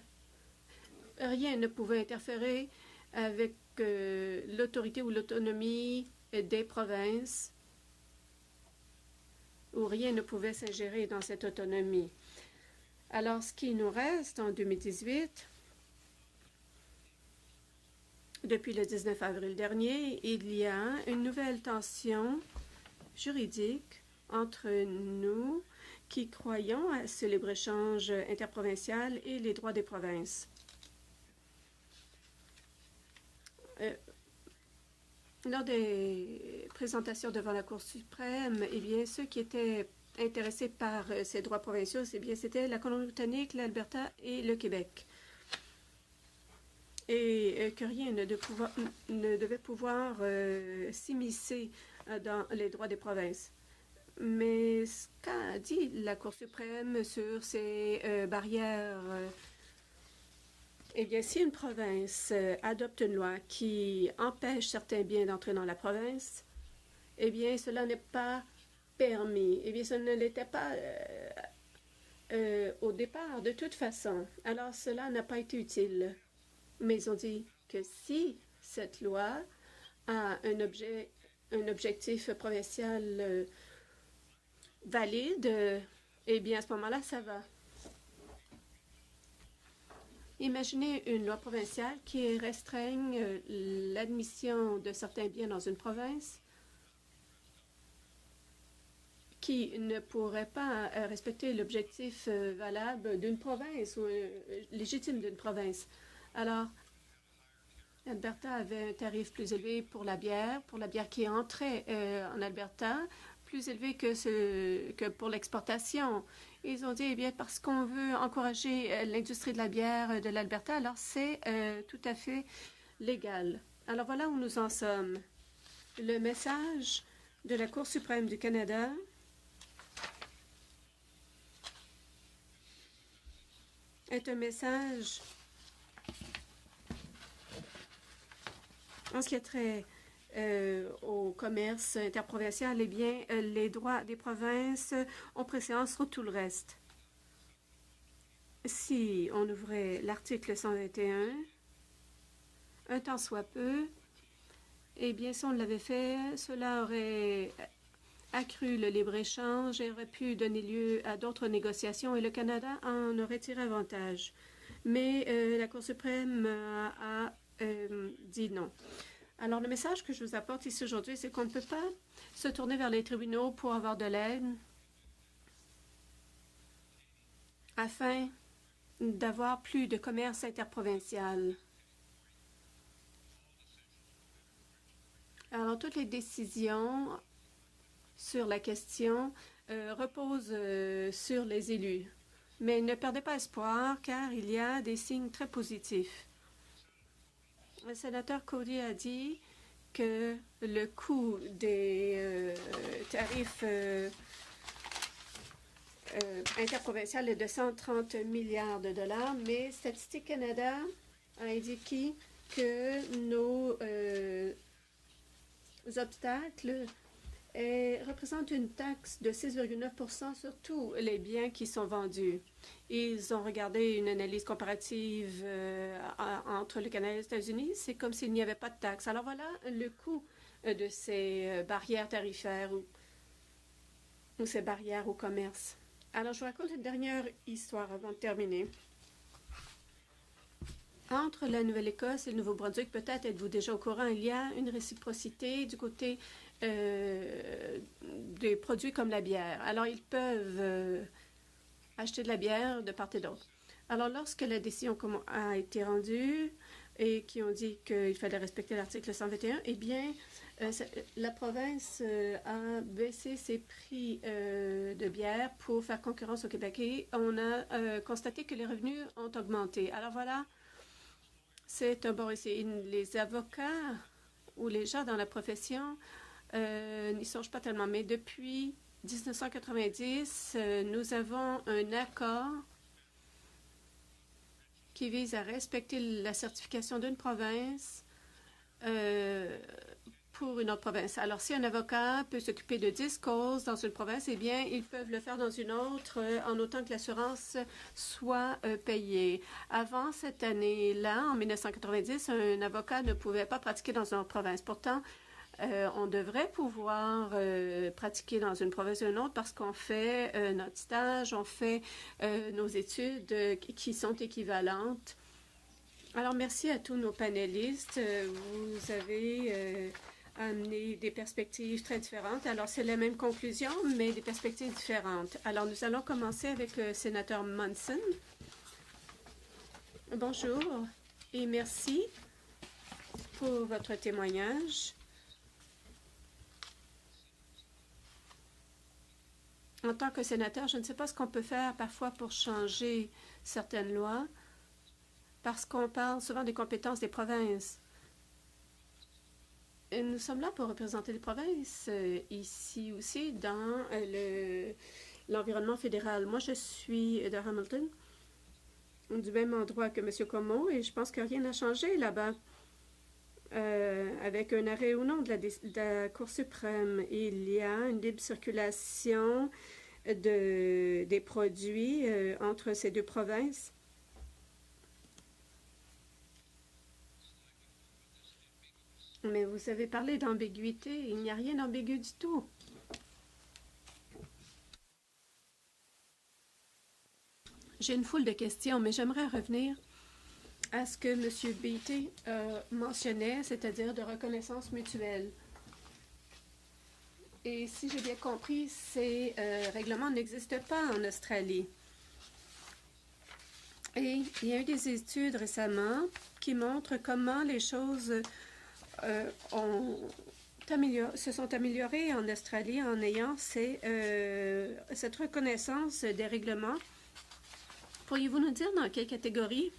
rien ne pouvait interférer avec l'autorité ou l'autonomie des provinces, où rien ne pouvait s'ingérer dans cette autonomie. Alors, ce qui nous reste en 2018, depuis le 19 avril dernier, il y a une nouvelle tension juridique entre nous qui croyons à ce libre-échange interprovincial et les droits des provinces. Lors des présentations devant la Cour suprême, eh bien, ceux qui étaient intéressés par ces droits provinciaux, eh bien, c'était la Colombie-Britannique, l'Alberta et le Québec. Et que rien ne devait pouvoir s'immiscer dans les droits des provinces. Mais ce qu'a dit la Cour suprême sur ces barrières, eh bien, si une province adopte une loi qui empêche certains biens d'entrer dans la province, eh bien, cela n'est pas permis. Eh bien, ce ne l'était pas au départ, de toute façon. Alors, cela n'a pas été utile. Mais ils ont dit que si cette loi a un objectif provincial valide, eh bien, à ce moment-là, ça va. Imaginez une loi provinciale qui restreigne l'admission de certains biens dans une province qui ne pourrait pas respecter l'objectif valable d'une province ou légitime d'une province. Alors, l'Alberta avait un tarif plus élevé pour la bière qui entrait en Alberta, plus élevé que pour l'exportation. Ils ont dit, eh bien, parce qu'on veut encourager l'industrie de la bière de l'Alberta, alors c'est tout à fait légal. Alors voilà où nous en sommes. Le message de la Cour suprême du Canada est un message en ce qui a trait au commerce interprovincial, eh bien, les droits des provinces ont préséance sur tout le reste. si on ouvrait l'article 121, un tant soit peu, eh bien, si on l'avait fait, cela aurait accru le libre-échange et aurait pu donner lieu à d'autres négociations et le Canada en aurait tiré avantage. Mais la Cour suprême a dit non. Alors, le message que je vous apporte ici aujourd'hui, c'est qu'on ne peut pas se tourner vers les tribunaux pour avoir de l'aide afin d'avoir plus de commerce interprovincial. Alors, toutes les décisions sur la question reposent sur les élus. Mais ne perdez pas espoir, car il y a des signes très positifs. Le sénateur Cody a dit que le coût des tarifs interprovincial est de 130 milliards de dollars, mais Statistique Canada a indiqué que nos obstacles représentent une taxe de 6,9 sur tous les biens qui sont vendus. Ils ont regardé une analyse comparative entre le Canada et les États-Unis. C'est comme s'il n'y avait pas de taxe. Alors voilà le coût de ces barrières tarifaires ou ces barrières au commerce. Alors, je vous raconte une dernière histoire avant de terminer. Entre la Nouvelle-Écosse et le Nouveau-Brunswick, peut-être êtes-vous déjà au courant, il y a une réciprocité du côté des produits comme la bière. Alors, ils peuvent acheter de la bière de part et d'autre. Alors, lorsque la décision a été rendue et qui ont dit qu'il fallait respecter l'article 121, eh bien, la province a baissé ses prix de bière pour faire concurrence au Québec et on a constaté que les revenus ont augmenté. Alors voilà, c'est un bon essai. Les avocats ou les gens dans la profession n'y songent pas tellement, mais depuis 1990, nous avons un accord qui vise à respecter la certification d'une province pour une autre province. Alors, si un avocat peut s'occuper de 10 causes dans une province, eh bien, ils peuvent le faire dans une autre en autant que l'assurance soit payée. Avant cette année-là, en 1990, un avocat ne pouvait pas pratiquer dans une autre province. Pourtant, on devrait pouvoir pratiquer dans une province ou une autre parce qu'on fait notre stage, on fait nos études qui sont équivalentes. Alors, merci à tous nos panélistes. Vous avez amené des perspectives très différentes. Alors, c'est la même conclusion, mais des perspectives différentes. Alors, nous allons commencer avec le sénateur Munson. Bonjour et merci pour votre témoignage. En tant que sénateur, je ne sais pas ce qu'on peut faire parfois pour changer certaines lois, parce qu'on parle souvent des compétences des provinces. Et nous sommes là pour représenter les provinces, ici aussi, dans l'environnement fédéral. Moi, je suis de Hamilton, du même endroit que M. Comeau, et je pense que rien n'a changé là-bas. Avec un arrêt ou non de la Cour suprême, il y a une libre circulation des produits entre ces deux provinces. Mais vous avez parlé d'ambiguïté. Il n'y a rien d'ambigu du tout. J'ai une foule de questions, mais j'aimerais revenir à ce que M. Beatty mentionnait, c'est-à-dire de reconnaissance mutuelle. Et si j'ai bien compris, ces règlements n'existent pas en Australie. Et il y a eu des études récemment qui montrent comment les choses se sont améliorées en Australie en ayant cette reconnaissance des règlements. Pourriez-vous nous dire dans quelle catégorie?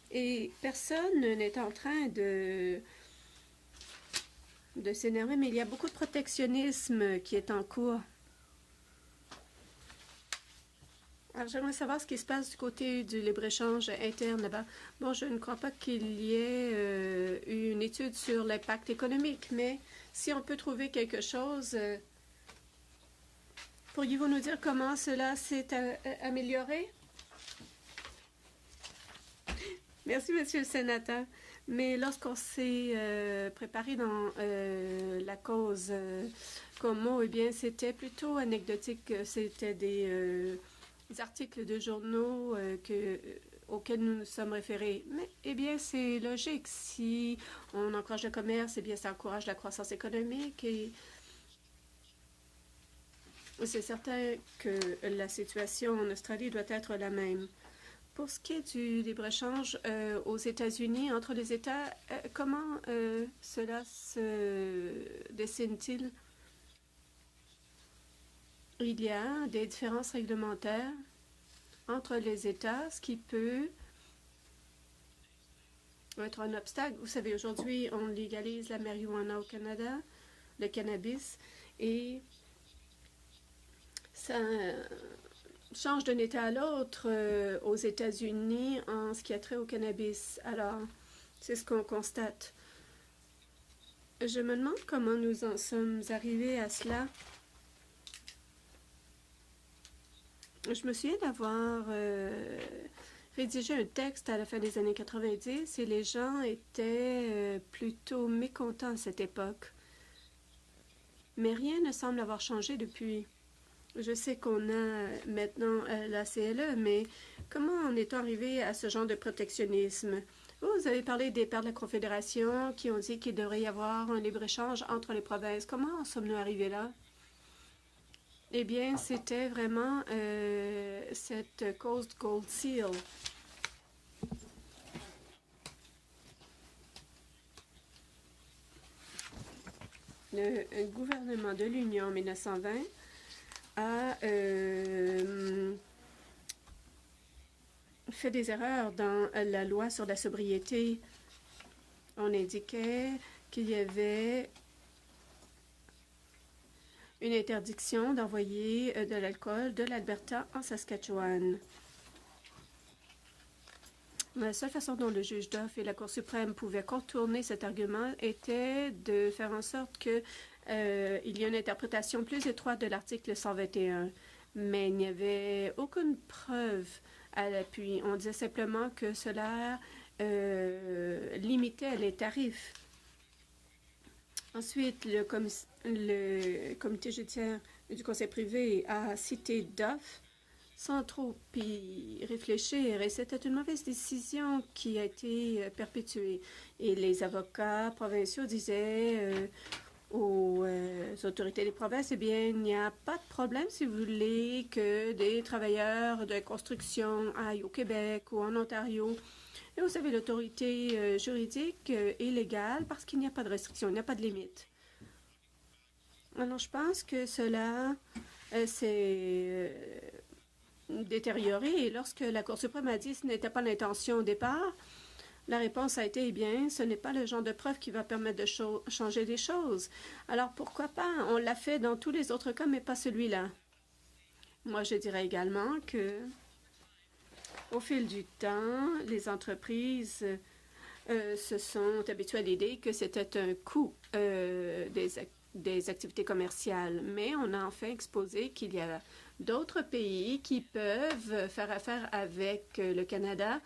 Et personne n'est en train de s'énerver, mais il y a beaucoup de protectionnisme qui est en cours. Alors, j'aimerais savoir ce qui se passe du côté du libre-échange interne là-bas. Bon, je ne crois pas qu'il y ait une étude sur l'impact économique, mais si on peut trouver quelque chose Pourriez-vous nous dire comment cela s'est amélioré? Merci, Monsieur le Sénateur. Mais lorsqu'on s'est préparé dans la cause Como, eh bien, c'était plutôt anecdotique. C'était des articles de journaux auxquels nous nous sommes référés. Mais, eh bien, c'est logique. Si on encourage le commerce, eh bien, ça encourage la croissance économique et c'est certain que la situation en Australie doit être la même. Pour ce qui est du libre-échange aux États-Unis, entre les États, comment cela se dessine-t-il? Il y a des différences réglementaires entre les États, ce qui peut être un obstacle. Vous savez, aujourd'hui, on légalise la marijuana au Canada, le cannabis, et ça change d'un État à l'autre aux États-Unis en ce qui a trait au cannabis. Alors, c'est ce qu'on constate. Je me demande comment nous en sommes arrivés à cela. Je me souviens d'avoir rédigé un texte à la fin des années 90 et les gens étaient plutôt mécontents à cette époque. Mais rien ne semble avoir changé depuis. Je sais qu'on a maintenant la CLE, mais comment en est-on arrivé à ce genre de protectionnisme? Vous avez parlé des pères de la Confédération qui ont dit qu'il devrait y avoir un libre-échange entre les provinces. Comment en sommes-nous arrivés là? Eh bien, c'était vraiment cette cause Gold Seal. Le gouvernement de l'Union en 1920 a fait des erreurs dans la loi sur la sobriété. On indiquait qu'il y avait une interdiction d'envoyer de l'alcool de l'Alberta en Saskatchewan. La seule façon dont le juge Duff et la Cour suprême pouvaient contourner cet argument était de faire en sorte que il y ait une interprétation plus étroite de l'article 121. Mais il n'y avait aucune preuve à l'appui. On disait simplement que cela limitait les tarifs. Ensuite, le comité judiciaire du conseil privé a cité Duff sans trop y réfléchir, et c'était une mauvaise décision qui a été perpétuée. Et les avocats provinciaux disaient aux autorités des provinces, eh bien, il n'y a pas de problème si vous voulez que des travailleurs de construction aillent au Québec ou en Ontario. Et vous savez, l'autorité juridique est légale parce qu'il n'y a pas de restriction, il n'y a pas de limite. Alors, je pense que cela, c'est détérioré. Et lorsque la Cour suprême a dit que ce n'était pas l'intention au départ, la réponse a été, eh bien, ce n'est pas le genre de preuve qui va permettre de changer des choses. Alors, pourquoi pas? On l'a fait dans tous les autres cas, mais pas celui-là. Moi, je dirais également que, au fil du temps, les entreprises se sont habituées à l'idée que c'était un coût des activités commerciales. Mais on a enfin exposé qu'il y a d'autres pays qui peuvent faire affaire avec le Canada,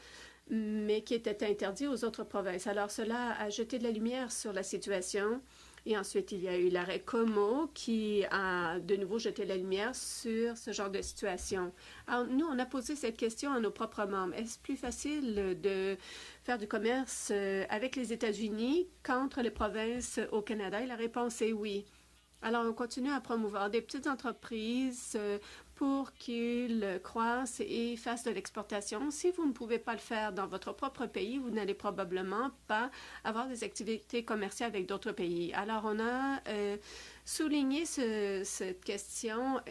mais qui étaient interdits aux autres provinces. Alors, cela a jeté de la lumière sur la situation. Et ensuite, il y a eu l'arrêt Como qui a de nouveau jeté la lumière sur ce genre de situation. Alors, nous, on a posé cette question à nos propres membres. Est-ce plus facile de faire du commerce avec les États-Unis qu'entre les provinces au Canada? Et la réponse est oui. Alors, on continue à promouvoir des petites entreprises pour qu'ils croissent et fassent de l'exportation. Si vous ne pouvez pas le faire dans votre propre pays, vous n'allez probablement pas avoir des activités commerciales avec d'autres pays. Alors, on a souligné cette question.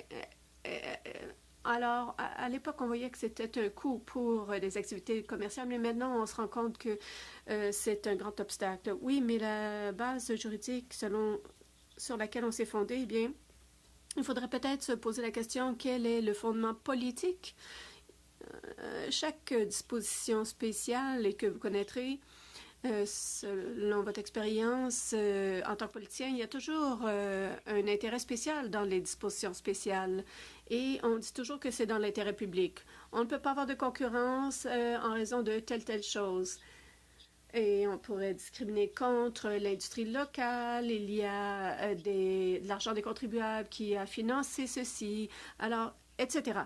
Alors, à l'époque, on voyait que c'était un coût pour des activités commerciales, mais maintenant, on se rend compte que c'est un grand obstacle. Oui, mais la base juridique sur laquelle on s'est fondé, eh bien, il faudrait peut-être se poser la question, quel est le fondement politique? Chaque disposition spéciale et que vous connaîtrez Selon votre expérience en tant que politicien, il y a toujours un intérêt spécial dans les dispositions spéciales. Et on dit toujours que c'est dans l'intérêt public. On ne peut pas avoir de concurrence en raison de telle chose. Et on pourrait discriminer contre l'industrie locale. Il y a de l'argent des contribuables qui a financé ceci, alors, etc.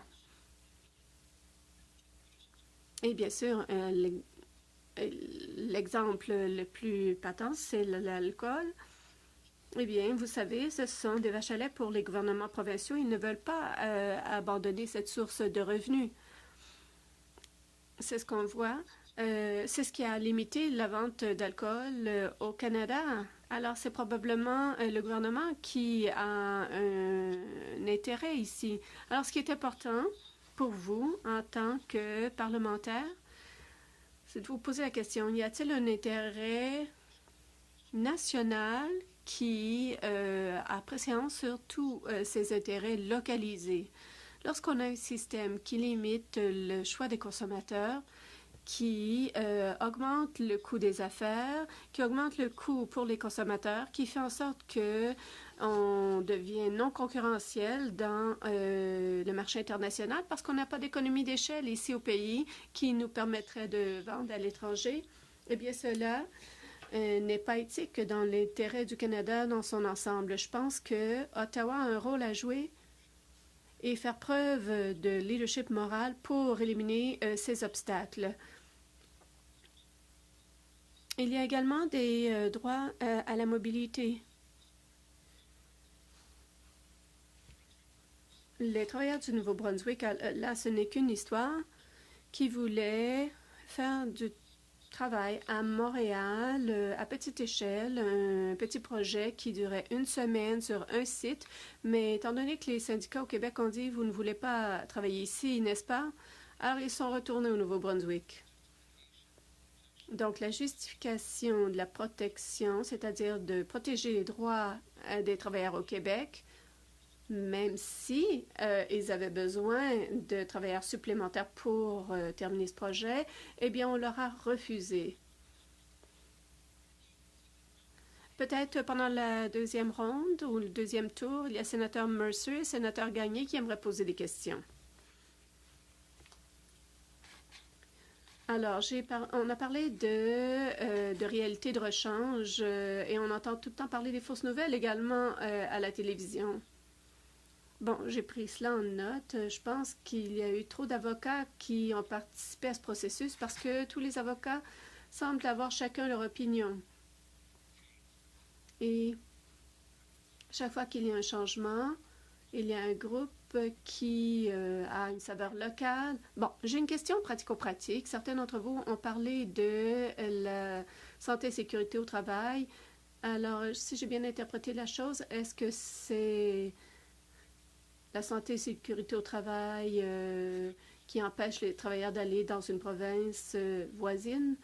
Et bien sûr, l'exemple le plus patent, c'est l'alcool. Eh bien, vous savez, ce sont des vaches à lait pour les gouvernements provinciaux. Ils ne veulent pas abandonner cette source de revenus. C'est ce qu'on voit. C'est ce qui a limité la vente d'alcool au Canada. Alors, c'est probablement le gouvernement qui a un intérêt ici. Alors, ce qui est important pour vous, en tant que parlementaire, c'est de vous poser la question, y a-t-il un intérêt national qui a préséance sur tous ces intérêts localisés? Lorsqu'on a un système qui limite le choix des consommateurs, qui augmente le coût des affaires, qui augmente le coût pour les consommateurs, qui fait en sorte que on devient non concurrentiel dans le marché international parce qu'on n'a pas d'économie d'échelle ici au pays qui nous permettrait de vendre à l'étranger. Eh bien, cela n'est pas éthique dans l'intérêt du Canada dans son ensemble. Je pense que Ottawa a un rôle à jouer et faire preuve de leadership moral pour éliminer ces obstacles. Il y a également des droits à la mobilité. Les travailleurs du Nouveau-Brunswick, là, ce n'est qu'une histoire, qui voulaient faire du travail à Montréal à petite échelle, un petit projet qui durait une semaine sur un site. Mais étant donné que les syndicats au Québec ont dit « vous ne voulez pas travailler ici, n'est-ce pas? » Alors ils sont retournés au Nouveau-Brunswick. Donc la justification de la protection, c'est-à-dire de protéger les droits des travailleurs au Québec, même si ils avaient besoin de travailleurs supplémentaires pour terminer ce projet, eh bien, on leur a refusé. Peut-être pendant la deuxième ronde ou le deuxième tour, il y a sénateur Mercer et sénateur Gagné qui aimeraient poser des questions. Alors, on a parlé de réalité de rechange et on entend tout le temps parler des fausses nouvelles également à la télévision. Bon, j'ai pris cela en note. Je pense qu'il y a eu trop d'avocats qui ont participé à ce processus parce que tous les avocats semblent avoir chacun leur opinion. Et chaque fois qu'il y a un changement, il y a un groupe qui a une saveur locale. Bon, j'ai une question pratico-pratique. Certains d'entre vous ont parlé de la santé et sécurité au travail. Alors, si j'ai bien interprété la chose, est-ce que c'est la santé et sécurité au travail qui empêche les travailleurs d'aller dans une province voisine?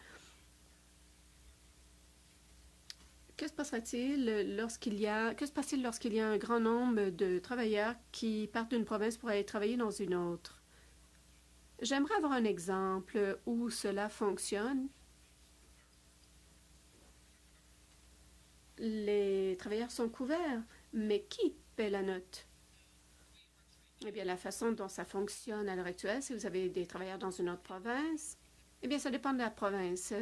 Que se passera-t-il lorsqu'il y a un grand nombre de travailleurs qui partent d'une province pour aller travailler dans une autre? J'aimerais avoir un exemple où cela fonctionne. Les travailleurs sont couverts, mais qui paie la note? Eh bien, la façon dont ça fonctionne à l'heure actuelle, si vous avez des travailleurs dans une autre province, eh bien, ça dépend de la province.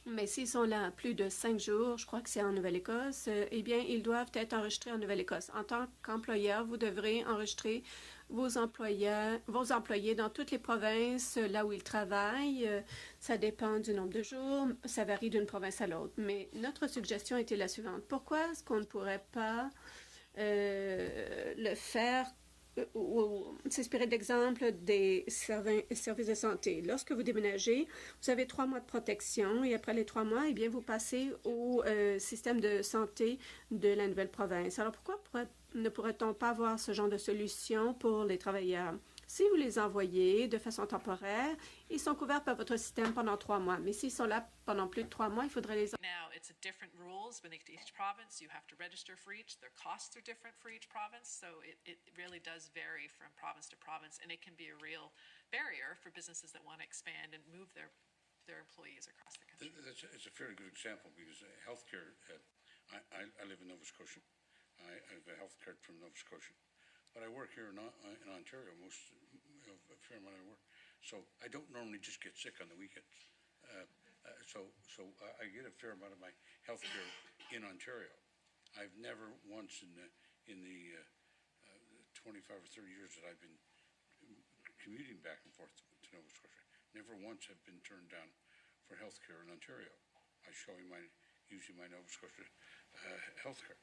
Mais s'ils sont là plus de 5 jours, je crois que c'est en Nouvelle-Écosse, eh bien, ils doivent être enregistrés en Nouvelle-Écosse. En tant qu'employeur, vous devrez enregistrer vos employés dans toutes les provinces là où ils travaillent. Ça dépend du nombre de jours, ça varie d'une province à l'autre. Mais notre suggestion était la suivante. Pourquoi est-ce qu'on ne pourrait pas le faire ou s'inspirer d'exemples des services de santé. Lorsque vous déménagez, vous avez 3 mois de protection et après les 3 mois, eh bien, vous passez au système de santé de la nouvelle province. Alors, pourquoi ne pourrait-on pas avoir ce genre de solution pour les travailleurs? Si vous les envoyez de façon temporaire, ils sont couverts par votre système pendant 3 mois. Mais s'ils sont là pendant plus de 3 mois, il faudrait les... Now, it's different rules beneath each province. You have to register for each. Their costs are different for each province. So it really does vary from province to province. And it can be a real barrier for businesses that want to expand and move their their employees across the country. It's a fairly good example because healthcare, I live in Nova Scotia. I have a health card from Nova Scotia. But I work here in Ontario, a fair amount of work. So I don't normally just get sick on the weekends. So I get a fair amount of my health care in Ontario. I've never once in the 25 or 30 years that I've been commuting back and forth to Nova Scotia, never once have been turned down for health care in Ontario. I show you usually my Nova Scotia health care.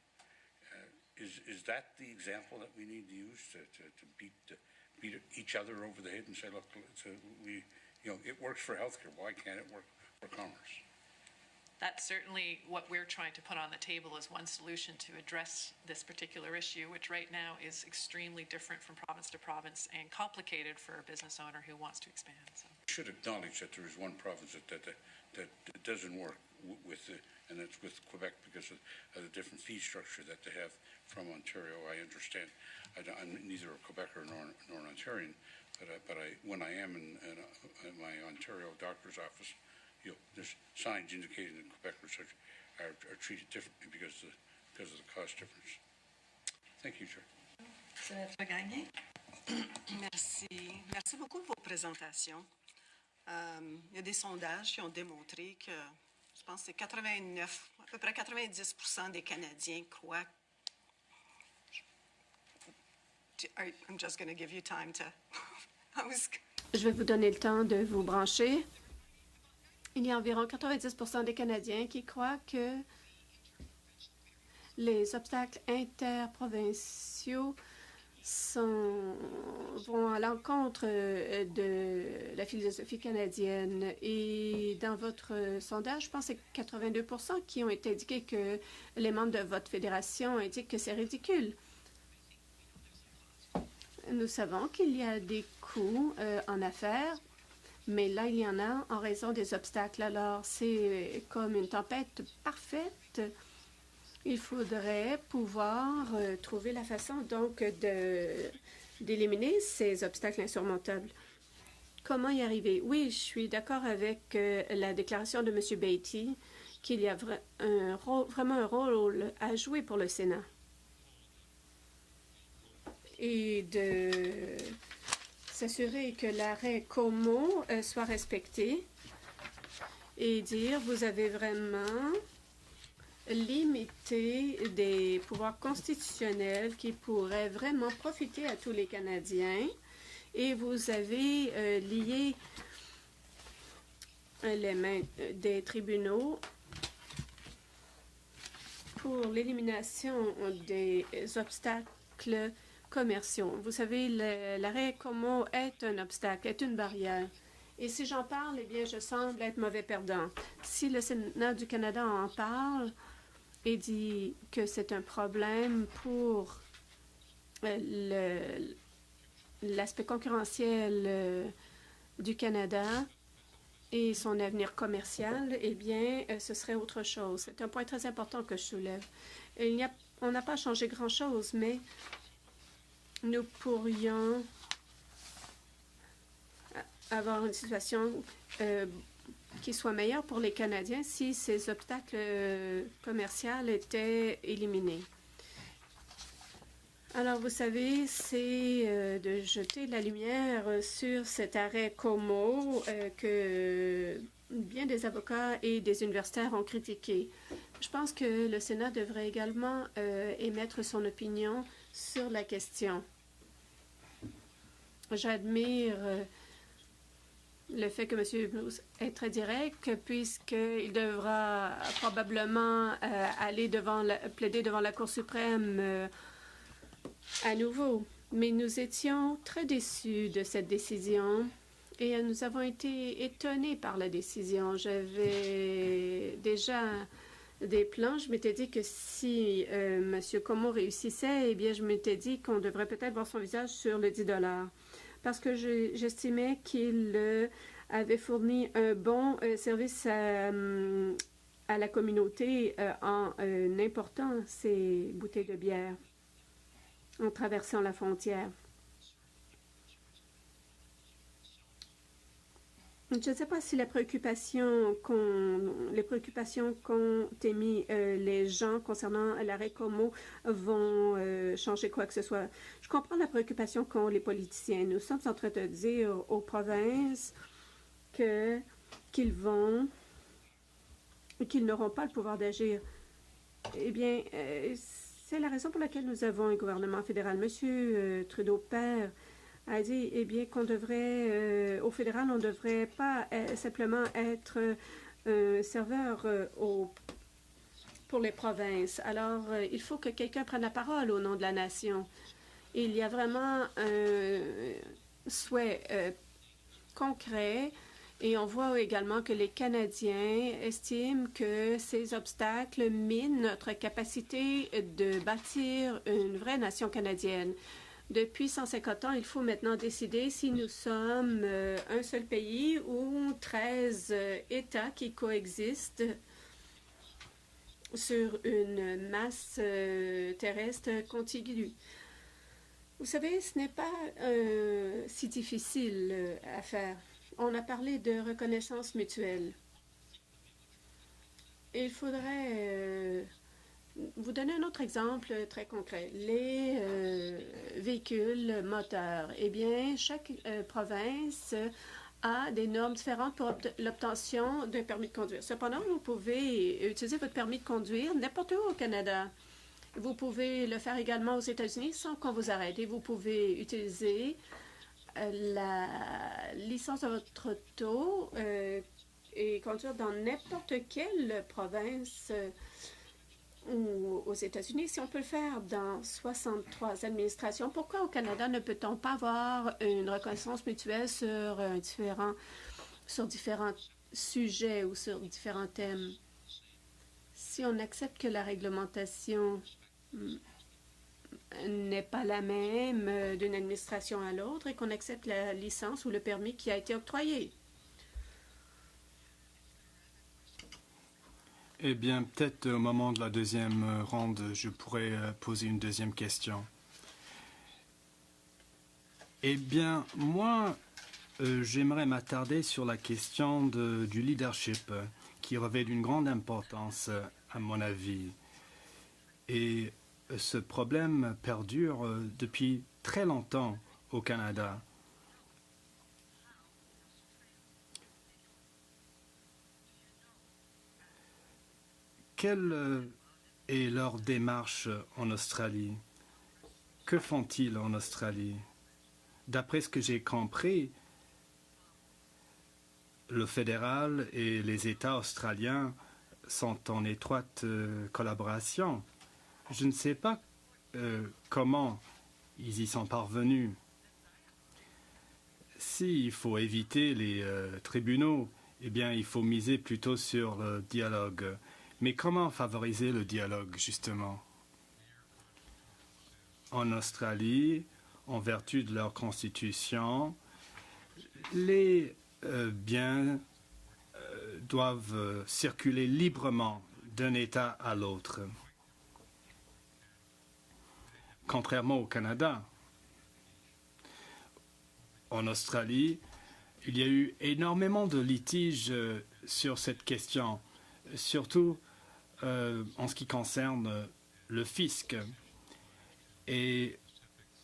Is that the example that we need to use to beat each other over the head and say, look, it works for healthcare. Why can't it work for commerce? That's certainly what we're trying to put on the table as one solution to address this particular issue, which right now is extremely different from province to province and complicated for a business owner who wants to expand. So. We should acknowledge that there is one province that doesn't work with, and that's with Quebec because of the different fee structure that they have from Ontario. I understand. I'm neither a Quebecer nor an Ontarian, but when I am in my Ontario doctor's office, there's signs indicating that Quebecers are treated differently because of the cost difference. Thank you, Chair. Sénateur Gagné. Merci. Merci beaucoup de vos présentations. Il y a des sondages qui ont démontré que, je pense que c'est 89, à peu près 90% des Canadiens croient. I'm just going to give you time to. Je vais vous donner le temps de vous brancher. Il y a environ 90% des Canadiens qui croient que les obstacles interprovinciaux vont à l'encontre de la philosophie canadienne. Et dans votre sondage, je pense que c'est 82% qui ont été indiqués que les membres de votre fédération indiquent que c'est ridicule. Nous savons qu'il y a des coûts en affaires, mais là, il y en a en raison des obstacles. Alors, c'est comme une tempête parfaite. Il faudrait pouvoir trouver la façon, donc, d'éliminer ces obstacles insurmontables. Comment y arriver? Oui, je suis d'accord avec la déclaration de M. Beatty qu'il y a vraiment un rôle à jouer pour le Sénat. Et de s'assurer que l'arrêt Como soit respecté et dire vous avez vraiment limité des pouvoirs constitutionnels qui pourraient vraiment profiter à tous les Canadiens et vous avez lié les mains des tribunaux pour l'élimination des obstacles commerciaux. Vous savez, l'arrêt Como est un obstacle, est une barrière. Et si j'en parle, eh bien, je semble être mauvais perdant. Si le Sénat du Canada en parle et dit que c'est un problème pour l'aspect concurrentiel du Canada et son avenir commercial, eh bien, ce serait autre chose. C'est un point très important que je soulève. On n'a pas changé grand-chose, mais nous pourrions avoir une situation qui soit meilleure pour les Canadiens si ces obstacles commerciaux étaient éliminés. Alors, vous savez, c'est de jeter la lumière sur cet arrêt Como que bien des avocats et des universitaires ont critiqué. Je pense que le Sénat devrait également émettre son opinion sur la question. J'admire le fait que M. Blues est très direct, puisqu'il devra probablement plaider devant la Cour suprême à nouveau. Mais nous étions très déçus de cette décision et nous avons été étonnés par la décision. J'avais déjà des plans. Je m'étais dit que si M. Como réussissait, eh bien, je m'étais dit qu'on devrait peut-être voir son visage sur le 10 $. Parce que j'estimais qu'il avait fourni un bon service à la communauté en important ces bouteilles de bière, en traversant la frontière. Je ne sais pas si les préoccupations qu'ont émis les gens concernant l'arrêt Como vont changer quoi que ce soit. Je comprends la préoccupation qu'ont les politiciens. Nous sommes en train de dire aux provinces qu'ils n'auront pas le pouvoir d'agir. Eh bien, c'est la raison pour laquelle nous avons un gouvernement fédéral. Monsieur Trudeau père a dit, eh bien, qu'on devrait, au fédéral, on ne devrait pas simplement être serveur pour les provinces. Alors, il faut que quelqu'un prenne la parole au nom de la nation. Il y a vraiment un souhait concret. Et on voit également que les Canadiens estiment que ces obstacles minent notre capacité de bâtir une vraie nation canadienne. Depuis 150 ans, il faut maintenant décider si nous sommes un seul pays ou 13 États qui coexistent sur une masse terrestre contiguë. Vous savez, ce n'est pas si difficile à faire. On a parlé de reconnaissance mutuelle. Il faudrait vous donner un autre exemple très concret. Les véhicules moteurs. Eh bien, chaque province a des normes différentes pour l'obtention d'un permis de conduire. Cependant, vous pouvez utiliser votre permis de conduire n'importe où au Canada. Vous pouvez le faire également aux États-Unis sans qu'on vous arrête. Et vous pouvez utiliser la licence de votre auto et conduire dans n'importe quelle province ou aux États-Unis. Si on peut le faire dans 63 administrations, pourquoi au Canada ne peut-on pas avoir une reconnaissance mutuelle sur différents sujets ou sur différents thèmes? Si on accepte que la réglementation n'est pas la même d'une administration à l'autre et qu'on accepte la licence ou le permis qui a été octroyé. Eh bien, peut-être au moment de la deuxième ronde, je pourrais poser une deuxième question. Eh bien, moi, j'aimerais m'attarder sur la question du leadership qui revêt d'une grande importance, à mon avis. Et ce problème perdure depuis très longtemps au Canada. Quelle est leur démarche en Australie? Que font-ils en Australie? D'après ce que j'ai compris, le fédéral et les États australiens sont en étroite collaboration. Je ne sais pas comment ils y sont parvenus. S'il faut éviter les tribunaux, eh bien, il faut miser plutôt sur le dialogue. Mais comment favoriser le dialogue, justement? En Australie, en vertu de leur constitution, les biens doivent circuler librement d'un État à l'autre. Contrairement au Canada, en Australie, il y a eu énormément de litiges sur cette question, surtout en ce qui concerne le fisc. Et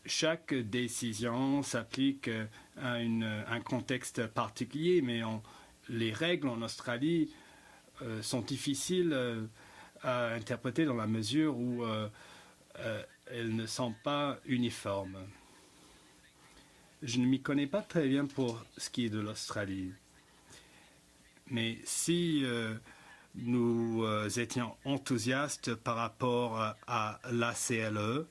chaque décision s'applique à un contexte particulier, mais les règles en Australie sont difficiles à interpréter dans la mesure où elles ne sont pas uniformes. Je ne m'y connais pas très bien pour ce qui est de l'Australie. Mais si nous étions enthousiastes par rapport à l'ACLE,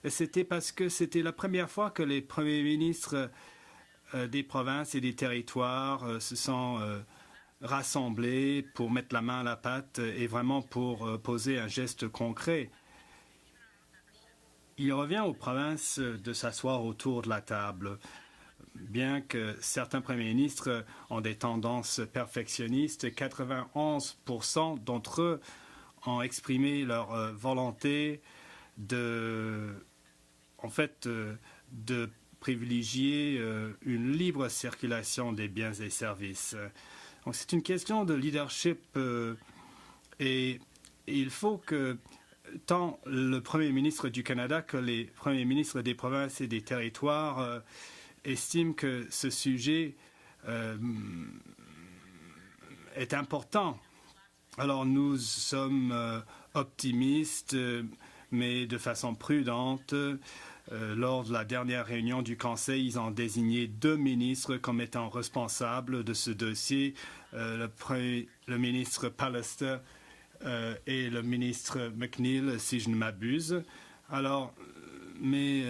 c'était parce que c'était la première fois que les premiers ministres des provinces et des territoires se sont rassemblés pour mettre la main à la pâte et vraiment pour poser un geste concret. Il revient aux provinces de s'asseoir autour de la table. Bien que certains premiers ministres ont des tendances perfectionnistes, 91% d'entre eux ont exprimé leur volonté de privilégier une libre circulation des biens et services. Donc c'est une question de leadership et il faut que tant le Premier ministre du Canada que les premiers ministres des provinces et des territoires estiment que ce sujet est important. Alors nous sommes optimistes, mais de façon prudente. Lors de la dernière réunion du Conseil, ils ont désigné 2 ministres comme étant responsables de ce dossier, le ministre Pallister et le ministre McNeil, si je ne m'abuse. Alors, mais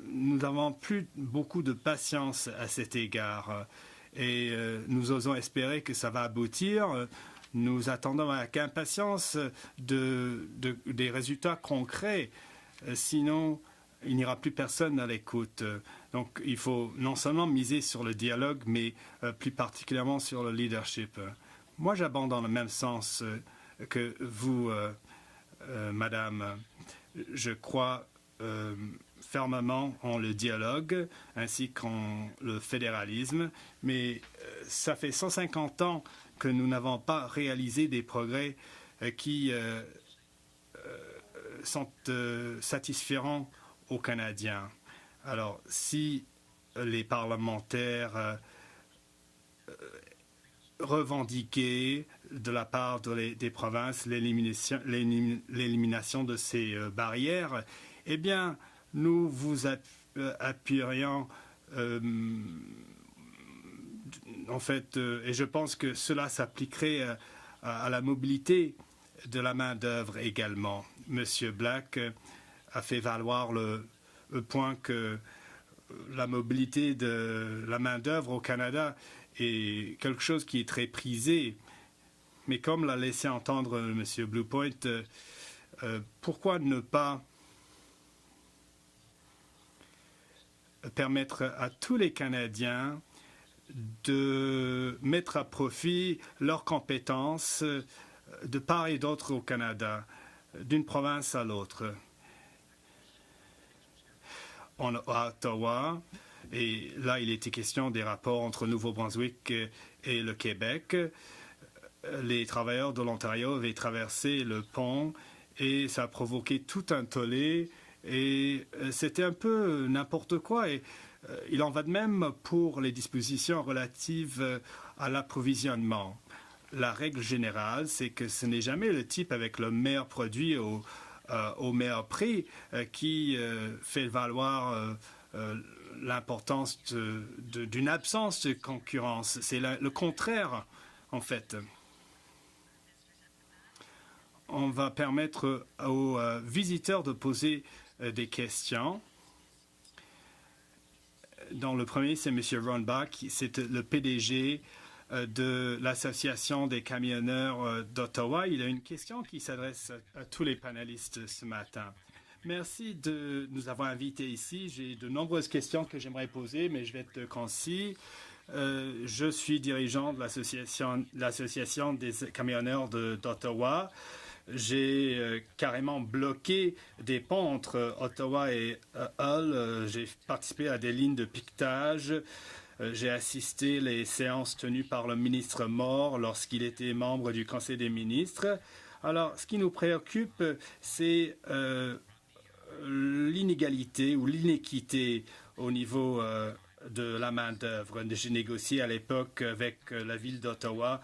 nous n'avons plus beaucoup de patience à cet égard et nous osons espérer que ça va aboutir. Nous attendons avec impatience des résultats concrets. Sinon, il n'y aura plus personne à l'écoute. Donc, il faut non seulement miser sur le dialogue, mais plus particulièrement sur le leadership. Moi, j'abonde dans le même sens que vous, Madame. Je crois fermement en le dialogue ainsi qu'en le fédéralisme, mais ça fait 150 ans que nous n'avons pas réalisé des progrès qui sont satisfaisants aux Canadiens. Alors, si les parlementaires revendiquaient de la part des provinces l'élimination de ces barrières, eh bien, nous vous appuierions en fait, et je pense que cela s'appliquerait à la mobilité de la main-d'œuvre également. Monsieur Black a fait valoir le point que la mobilité de la main-d'œuvre au Canada est quelque chose qui est très prisé. Mais comme l'a laissé entendre Monsieur Bluepoint, pourquoi ne pas permettre à tous les Canadiens de mettre à profit leurs compétences de part et d'autre au Canada, d'une province à l'autre. À Ottawa, et là il était question des rapports entre Nouveau-Brunswick et le Québec, les travailleurs de l'Ontario avaient traversé le pont et ça a provoqué tout un tollé et c'était un peu n'importe quoi. Et il en va de même pour les dispositions relatives à l'approvisionnement. La règle générale, c'est que ce n'est jamais le type avec le meilleur produit au meilleur prix qui fait valoir l'importance d'une absence de concurrence. C'est le contraire, en fait. On va permettre aux visiteurs de poser des questions. Dans le premier, c'est M. Ron Bach, c'est le PDG de l'Association des camionneurs d'Ottawa. Il a une question qui s'adresse à tous les panélistes ce matin. Merci de nous avoir invités ici. J'ai de nombreuses questions que j'aimerais poser, mais je vais être concis. Je suis dirigeant de l'Association des camionneurs d'Ottawa. J'ai carrément bloqué des ponts entre Ottawa et Hull. J'ai participé à des lignes de piquetage. J'ai assisté les séances tenues par le ministre Moore lorsqu'il était membre du Conseil des ministres. Alors, ce qui nous préoccupe, c'est l'inégalité ou l'inéquité au niveau de la main-d'œuvre. J'ai négocié à l'époque avec la ville d'Ottawa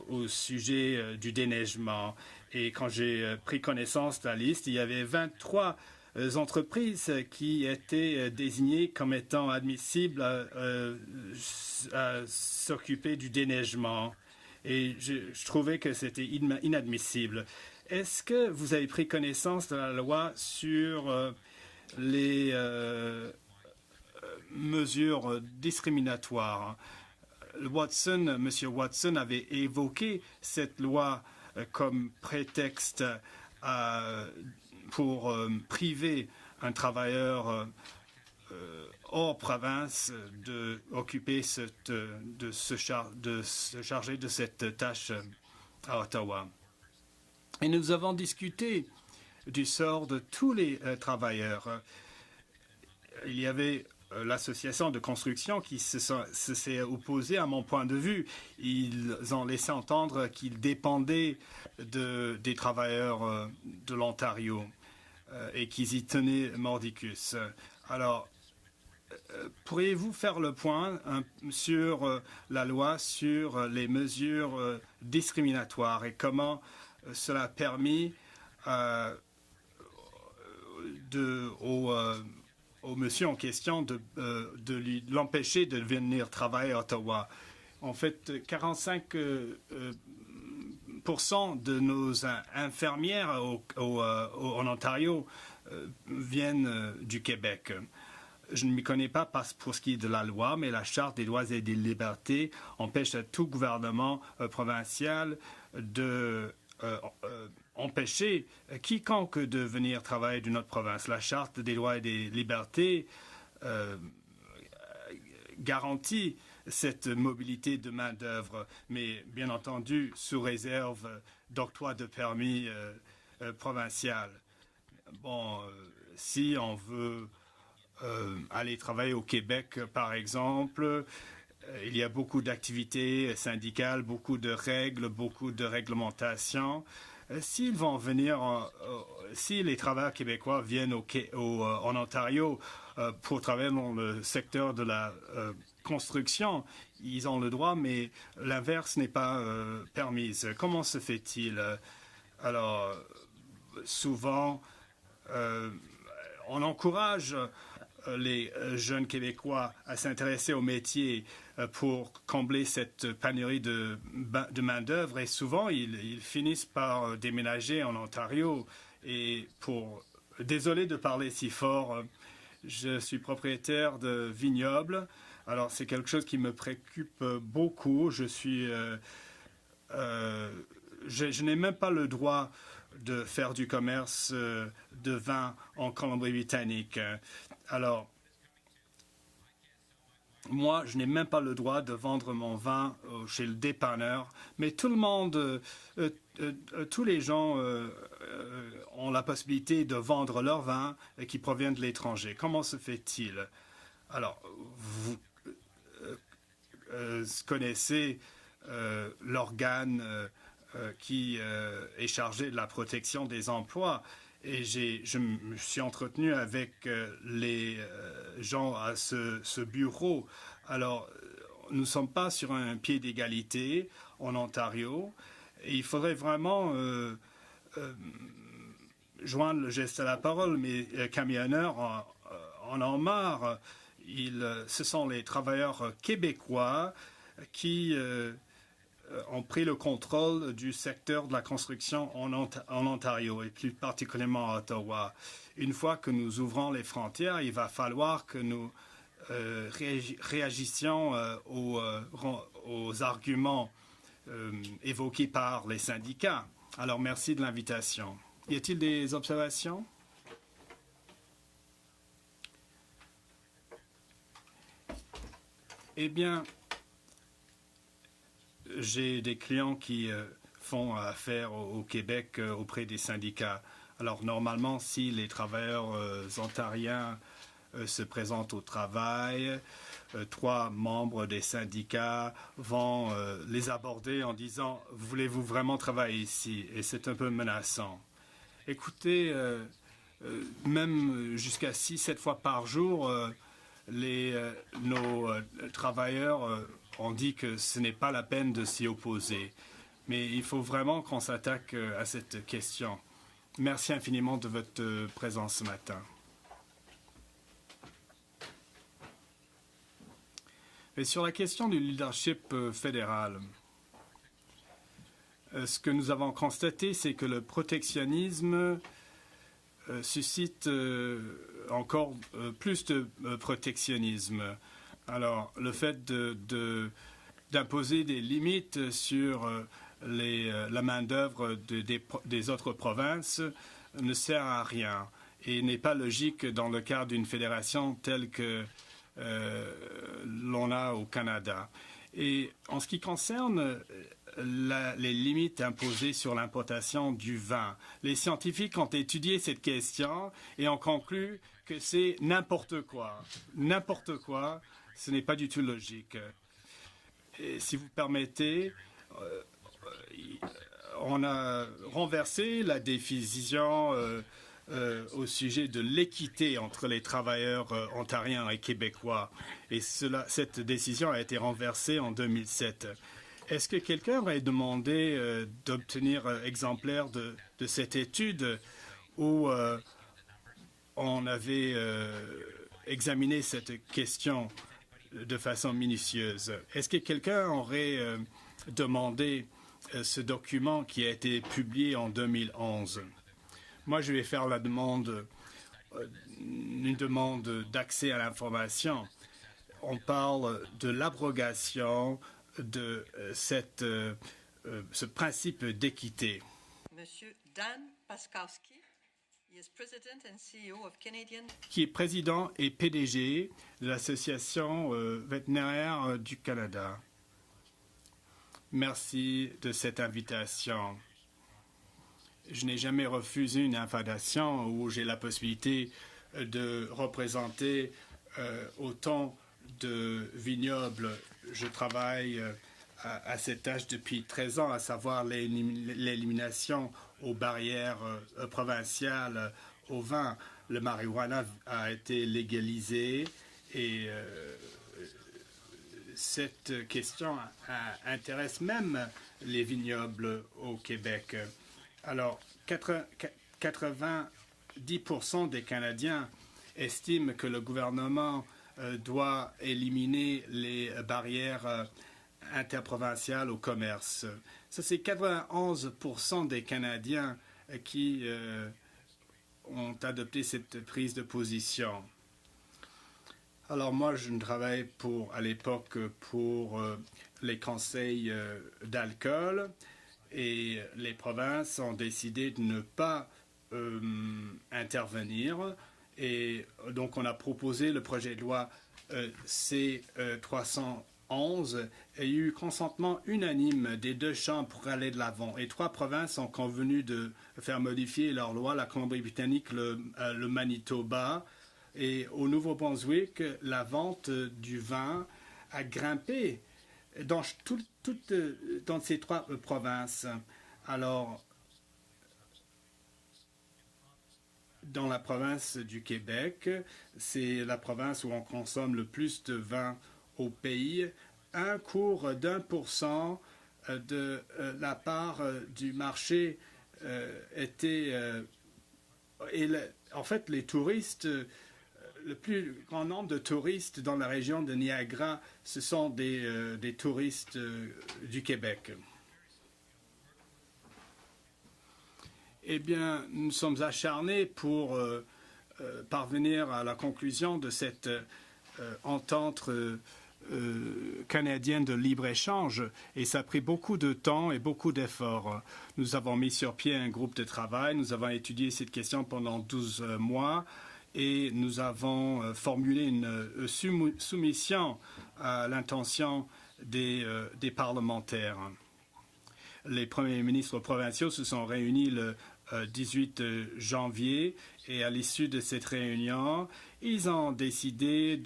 au sujet du déneigement. Et quand j'ai pris connaissance de la liste, il y avait 23 entreprises qui étaient désignées comme étant admissibles à s'occuper du déneigement. Et je trouvais que c'était inadmissible. Est-ce que vous avez pris connaissance de la loi sur les mesures discriminatoires? M. Watson avait évoqué cette loi comme prétexte pour priver un travailleur hors province de se charger de cette tâche à Ottawa. Et nous avons discuté du sort de tous les travailleurs. Il y avait l'association de construction qui s'est opposée à mon point de vue. Ils ont laissé entendre qu'ils dépendaient des travailleurs de l'Ontario et qu'ils y tenaient mordicus. Alors, pourriez-vous faire le point sur la loi sur les mesures discriminatoires et comment cela a permis au monsieur en question de l'empêcher de venir travailler à Ottawa? En fait, 45% de nos infirmières en Ontario viennent du Québec. Je ne m'y connais pas pour ce qui est de la loi, mais la Charte des droits et des libertés empêche à tout gouvernement provincial de empêcher quiconque de venir travailler d'une autre province. La Charte des droits et des libertés garantit cette mobilité de main-d'œuvre, mais bien entendu sous réserve d'octroi de permis provincial. Bon, si on veut aller travailler au Québec, par exemple, il y a beaucoup d'activités syndicales, beaucoup de règles, beaucoup de réglementations. S'ils vont venir, si les travailleurs québécois viennent en Ontario pour travailler dans le secteur de la construction, ils ont le droit, mais l'inverse n'est pas permise. Comment se fait-il? Alors, souvent, on encourage les jeunes Québécois à s'intéresser au métier pour combler cette pénurie de main-d'œuvre et souvent ils finissent par déménager en Ontario. Et désolé de parler si fort, je suis propriétaire de vignobles, alors c'est quelque chose qui me préoccupe beaucoup. Je n'ai même pas le droit de faire du commerce de vin en Colombie-Britannique. Alors, moi, je n'ai même pas le droit de vendre mon vin chez le dépanneur, mais tout le monde, tous les gens ont la possibilité de vendre leur vin qui provient de l'étranger. Comment se fait-il? Alors, vous connaissez l'organe qui est chargé de la protection des emplois. Et je me suis entretenu avec les gens à ce bureau. Alors, nous ne sommes pas sur un pied d'égalité en Ontario. Et il faudrait vraiment joindre le geste à la parole. Mais les camionneurs en ont marre. Ce sont les travailleurs québécois qui ont pris le contrôle du secteur de la construction en Ontario et plus particulièrement à Ottawa. Une fois que nous ouvrons les frontières, il va falloir que nous réagissions aux arguments évoqués par les syndicats. Alors, merci de l'invitation. Y a-t-il des observations? Eh bien, j'ai des clients qui font affaire au Québec auprès des syndicats. Alors, normalement, si les travailleurs ontariens se présentent au travail, 3 membres des syndicats vont les aborder en disant « Voulez-vous vraiment travailler ici ?» Et c'est un peu menaçant. Écoutez, même jusqu'à 6-7 fois par jour, nos travailleurs ont dit que ce n'est pas la peine de s'y opposer. Mais il faut vraiment qu'on s'attaque à cette question. Merci infiniment de votre présence ce matin. Et sur la question du leadership fédéral, ce que nous avons constaté, c'est que le protectionnisme suscite encore plus de protectionnisme. Alors, le fait d'imposer des limites sur la main-d'œuvre des autres provinces ne sert à rien et n'est pas logique dans le cadre d'une fédération telle que l'on a au Canada. Et en ce qui concerne les limites imposées sur l'importation du vin. Les scientifiques ont étudié cette question et ont conclu que c'est n'importe quoi. N'importe quoi, ce n'est pas du tout logique. Et si vous permettez, on a renversé la décision au sujet de l'équité entre les travailleurs ontariens et québécois. Et cette décision a été renversée en 2007. Est-ce que quelqu'un aurait demandé d'obtenir exemplaires de cette étude où on avait examiné cette question de façon minutieuse? Est-ce que quelqu'un aurait demandé ce document qui a été publié en 2011? Moi, je vais faire la demande, une demande d'accès à l'information. On parle de l'abrogation de ce principe d'équité. Monsieur Dan Paskowski, he is President and CEO of Canadian... Qui est président et PDG de l'Association vétérinaire du Canada. Merci de cette invitation. Je n'ai jamais refusé une invitation où j'ai la possibilité de représenter autant de vignobles. Je travaille à cette tâche depuis 13 ans, à savoir l'élimination aux barrières provinciales au vin. Le marijuana a été légalisé et cette question intéresse même les vignobles au Québec. Alors, 90% des Canadiens estiment que le gouvernement doit éliminer les barrières interprovinciales au commerce. Ça, c'est 91% des Canadiens qui ont adopté cette prise de position. Alors moi, je ne travaille à l'époque pour les conseils d'alcool et les provinces ont décidé de ne pas intervenir. Et donc, on a proposé le projet de loi C-311 et il y a eu consentement unanime des deux chambres pour aller de l'avant. Et 3 provinces ont convenu de faire modifier leur loi, la Colombie-Britannique, le Manitoba. Et au Nouveau-Brunswick, la vente du vin a grimpé dans ces 3 provinces. Alors, dans la province du Québec, c'est la province où on consomme le plus de vin au pays. Un cours d'1% de la part du marché était... en fait, les touristes, le plus grand nombre de touristes dans la région de Niagara, ce sont des touristes du Québec. Eh bien, nous sommes acharnés pour parvenir à la conclusion de cette entente canadienne de libre-échange et ça a pris beaucoup de temps et beaucoup d'efforts. Nous avons mis sur pied un groupe de travail, nous avons étudié cette question pendant 12 mois et nous avons formulé une soumission à l'intention des parlementaires. Les premiers ministres provinciaux se sont réunis le 18 janvier et à l'issue de cette réunion, ils ont décidé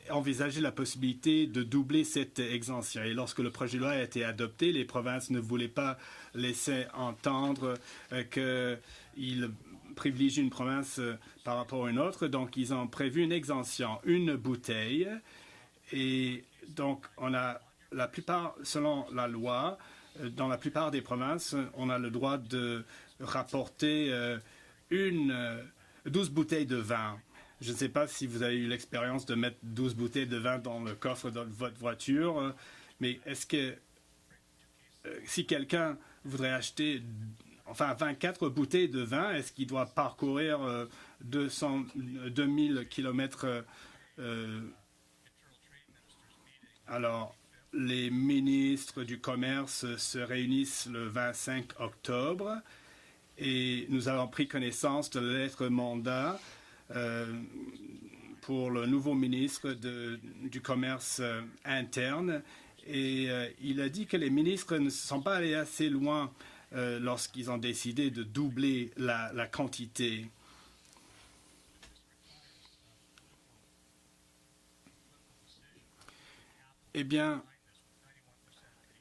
d'envisager la possibilité de doubler cette exemption. Et lorsque le projet de loi a été adopté, les provinces ne voulaient pas laisser entendre qu'ils privilégient une province par rapport à une autre. Donc, ils ont prévu une exemption, une bouteille. Et donc, on a la plupart, selon la loi, dans la plupart des provinces, on a le droit de rapporter 12 bouteilles de vin. Je ne sais pas si vous avez eu l'expérience de mettre 12 bouteilles de vin dans le coffre de votre voiture, mais est-ce que si quelqu'un voudrait acheter 24 bouteilles de vin, est-ce qu'il doit parcourir 2000 kilomètres alors, les ministres du Commerce se réunissent le 25 octobre et nous avons pris connaissance de la lettre mandat pour le nouveau ministre du Commerce interne Et il a dit que les ministres ne se sont pas allés assez loin lorsqu'ils ont décidé de doubler la quantité. Eh bien,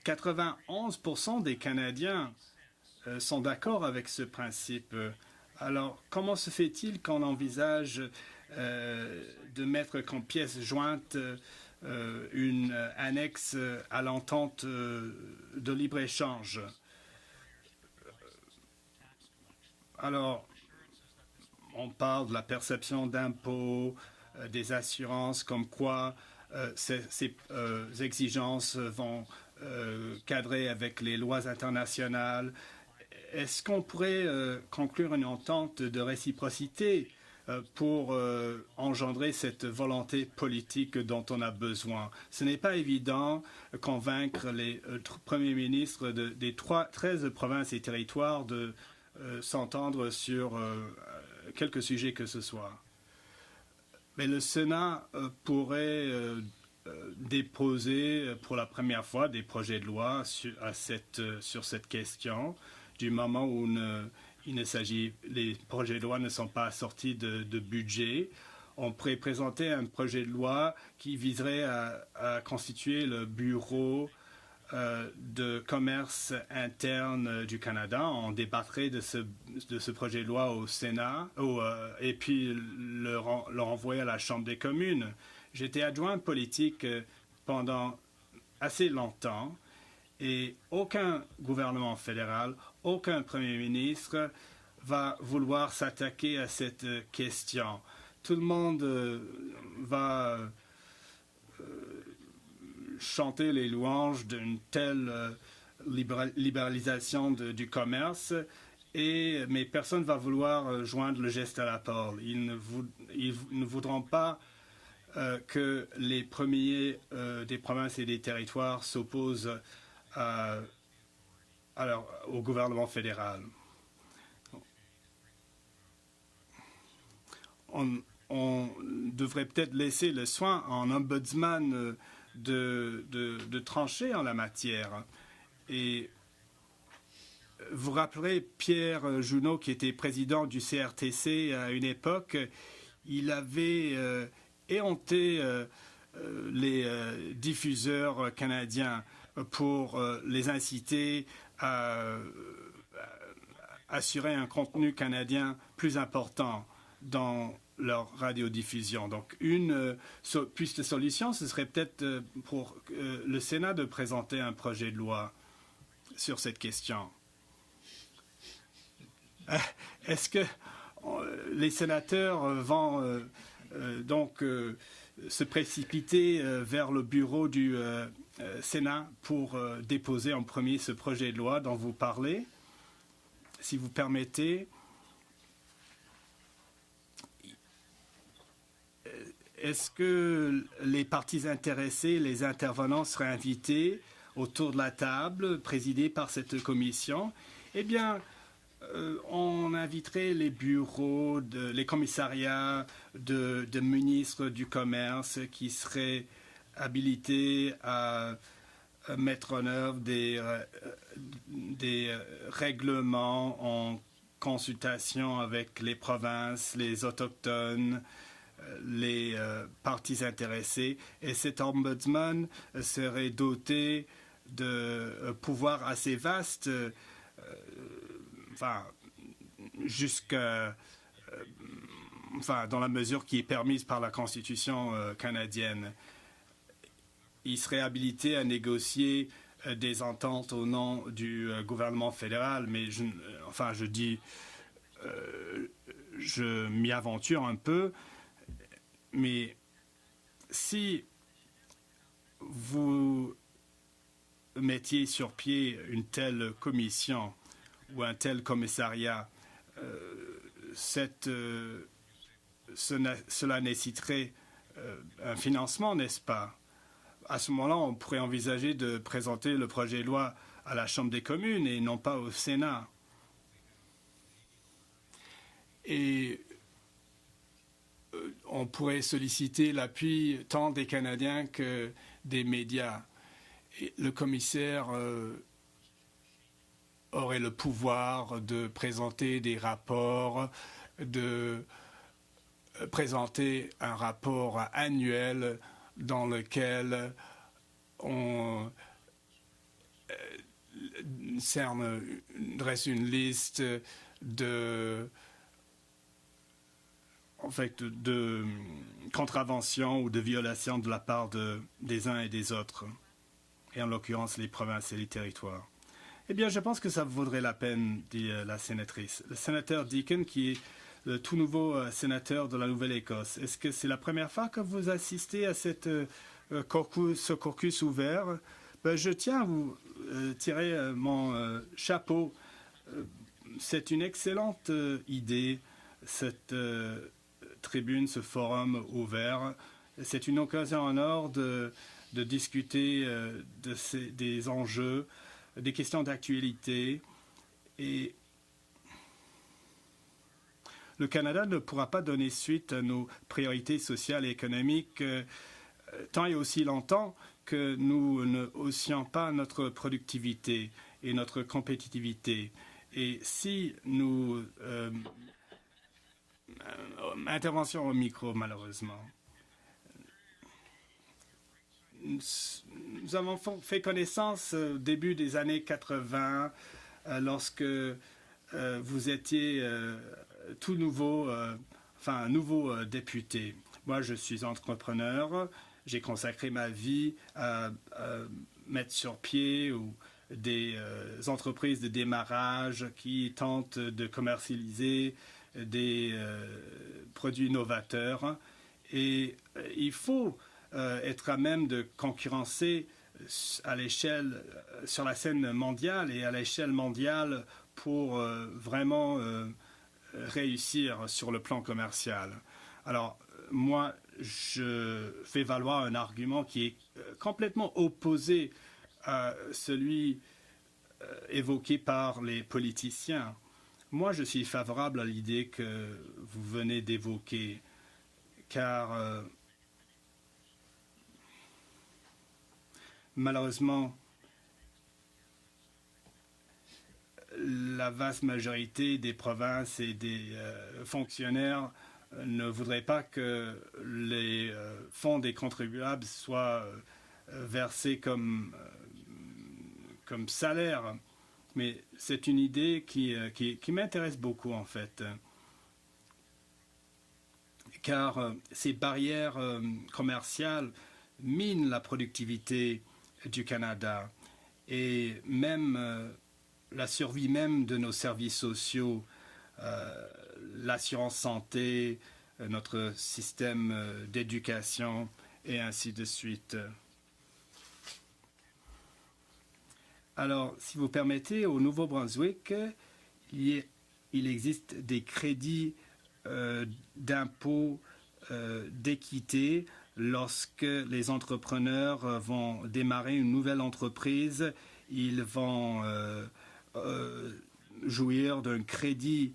91% des Canadiens sont d'accord avec ce principe. Alors, comment se fait-il qu'on envisage de mettre comme pièce jointe une annexe à l'entente de libre-échange? Alors, on parle de la perception d'impôts, des assurances, comme quoi ces exigences vont cadrer avec les lois internationales. Est-ce qu'on pourrait conclure une entente de réciprocité pour engendrer cette volonté politique dont on a besoin? Ce n'est pas évident convaincre les premiers ministres des 13 provinces et territoires de s'entendre sur quelque sujet que ce soit. Mais le Sénat pourrait déposer pour la première fois des projets de loi sur cette question, du moment où les projets de loi ne sont pas assortis de budget. On pourrait présenter un projet de loi qui viserait à constituer le bureau de commerce interne du Canada. On débattrait de ce projet de loi au Sénat et puis le renvoyer à la Chambre des communes. J'étais adjoint politique pendant assez longtemps et aucun gouvernement fédéral, aucun premier ministre va vouloir s'attaquer à cette question. Tout le monde va chanter les louanges d'une telle libéralisation du commerce, mais personne ne va vouloir joindre le geste à la parole. Ils ne voudront pas que les premiers des provinces et des territoires s'opposent au gouvernement fédéral. On devrait peut-être laisser le soin en ombudsman de trancher en la matière. Et vous rappellerez Pierre Junot, qui était président du CRTC à une époque, il avait éhonté les diffuseurs canadiens pour les inciter à assurer un contenu canadien plus important dans leur radiodiffusion. Donc, une piste de solution, ce serait peut-être pour le Sénat de présenter un projet de loi sur cette question. Est-ce que les sénateurs vont donc se précipiter vers le bureau du Sénat pour déposer en premier ce projet de loi dont vous parlez? Si vous permettez, est-ce que les parties intéressées, les intervenants seraient invités autour de la table présidée par cette commission? Eh bien, on inviterait les bureaux, les commissariats de ministres du commerce qui seraient habilités à mettre en œuvre des règlements en consultation avec les provinces, les autochtones, les parties intéressées. Et cet ombudsman serait doté de pouvoirs assez vastes, dans la mesure qui est permise par la Constitution canadienne. Il serait habilité à négocier des ententes au nom du gouvernement fédéral, mais je m'y aventure un peu. Mais si vous mettiez sur pied une telle commission ou un tel commissariat, cela nécessiterait un financement, n'est-ce pas? À ce moment-là, on pourrait envisager de présenter le projet de loi à la Chambre des communes et non pas au Sénat. Et on pourrait solliciter l'appui tant des Canadiens que des médias. le commissaire aurait le pouvoir de présenter des rapports, de présenter un rapport annuel dans lequel on dresse une liste de contraventions ou de violations de la part des uns et des autres, et en l'occurrence les provinces et les territoires. Eh bien, je pense que ça vaudrait la peine, dit la sénatrice. Le sénateur Deakin, qui est le tout nouveau sénateur de la Nouvelle-Écosse, est-ce que c'est la première fois que vous assistez à ce caucus ouvert? Je tiens à vous tirer mon chapeau. C'est une excellente idée, cette tribune, ce forum ouvert. C'est une occasion en or de discuter des enjeux, des questions d'actualité. Et le Canada ne pourra pas donner suite à nos priorités sociales et économiques tant et aussi longtemps que nous ne haussions pas notre productivité et notre compétitivité. Et si nous... intervention au micro, malheureusement. Nous avons fait connaissance au début des années 80, lorsque vous étiez tout nouveau, un nouveau député. Moi, je suis entrepreneur. J'ai consacré ma vie à mettre sur pied des entreprises de démarrage qui tentent de commercialiser des produits novateurs. Et il faut être à même de concurrencer à l'échelle, sur la scène mondiale et à l'échelle mondiale pour vraiment réussir sur le plan commercial. Alors, moi, je fais valoir un argument qui est complètement opposé à celui évoqué par les politiciens. Moi, je suis favorable à l'idée que vous venez d'évoquer, car malheureusement, la vaste majorité des provinces et des fonctionnaires ne voudraient pas que les fonds des contribuables soient versés comme salaire. Mais c'est une idée qui m'intéresse beaucoup, en fait. Car ces barrières commerciales minent la productivité du Canada et même la survie même de nos services sociaux, l'assurance santé, notre système d'éducation et ainsi de suite. Alors, si vous permettez, au Nouveau-Brunswick, il existe des crédits d'impôt d'équité lorsque les entrepreneurs vont démarrer une nouvelle entreprise. Ils vont jouir d'un crédit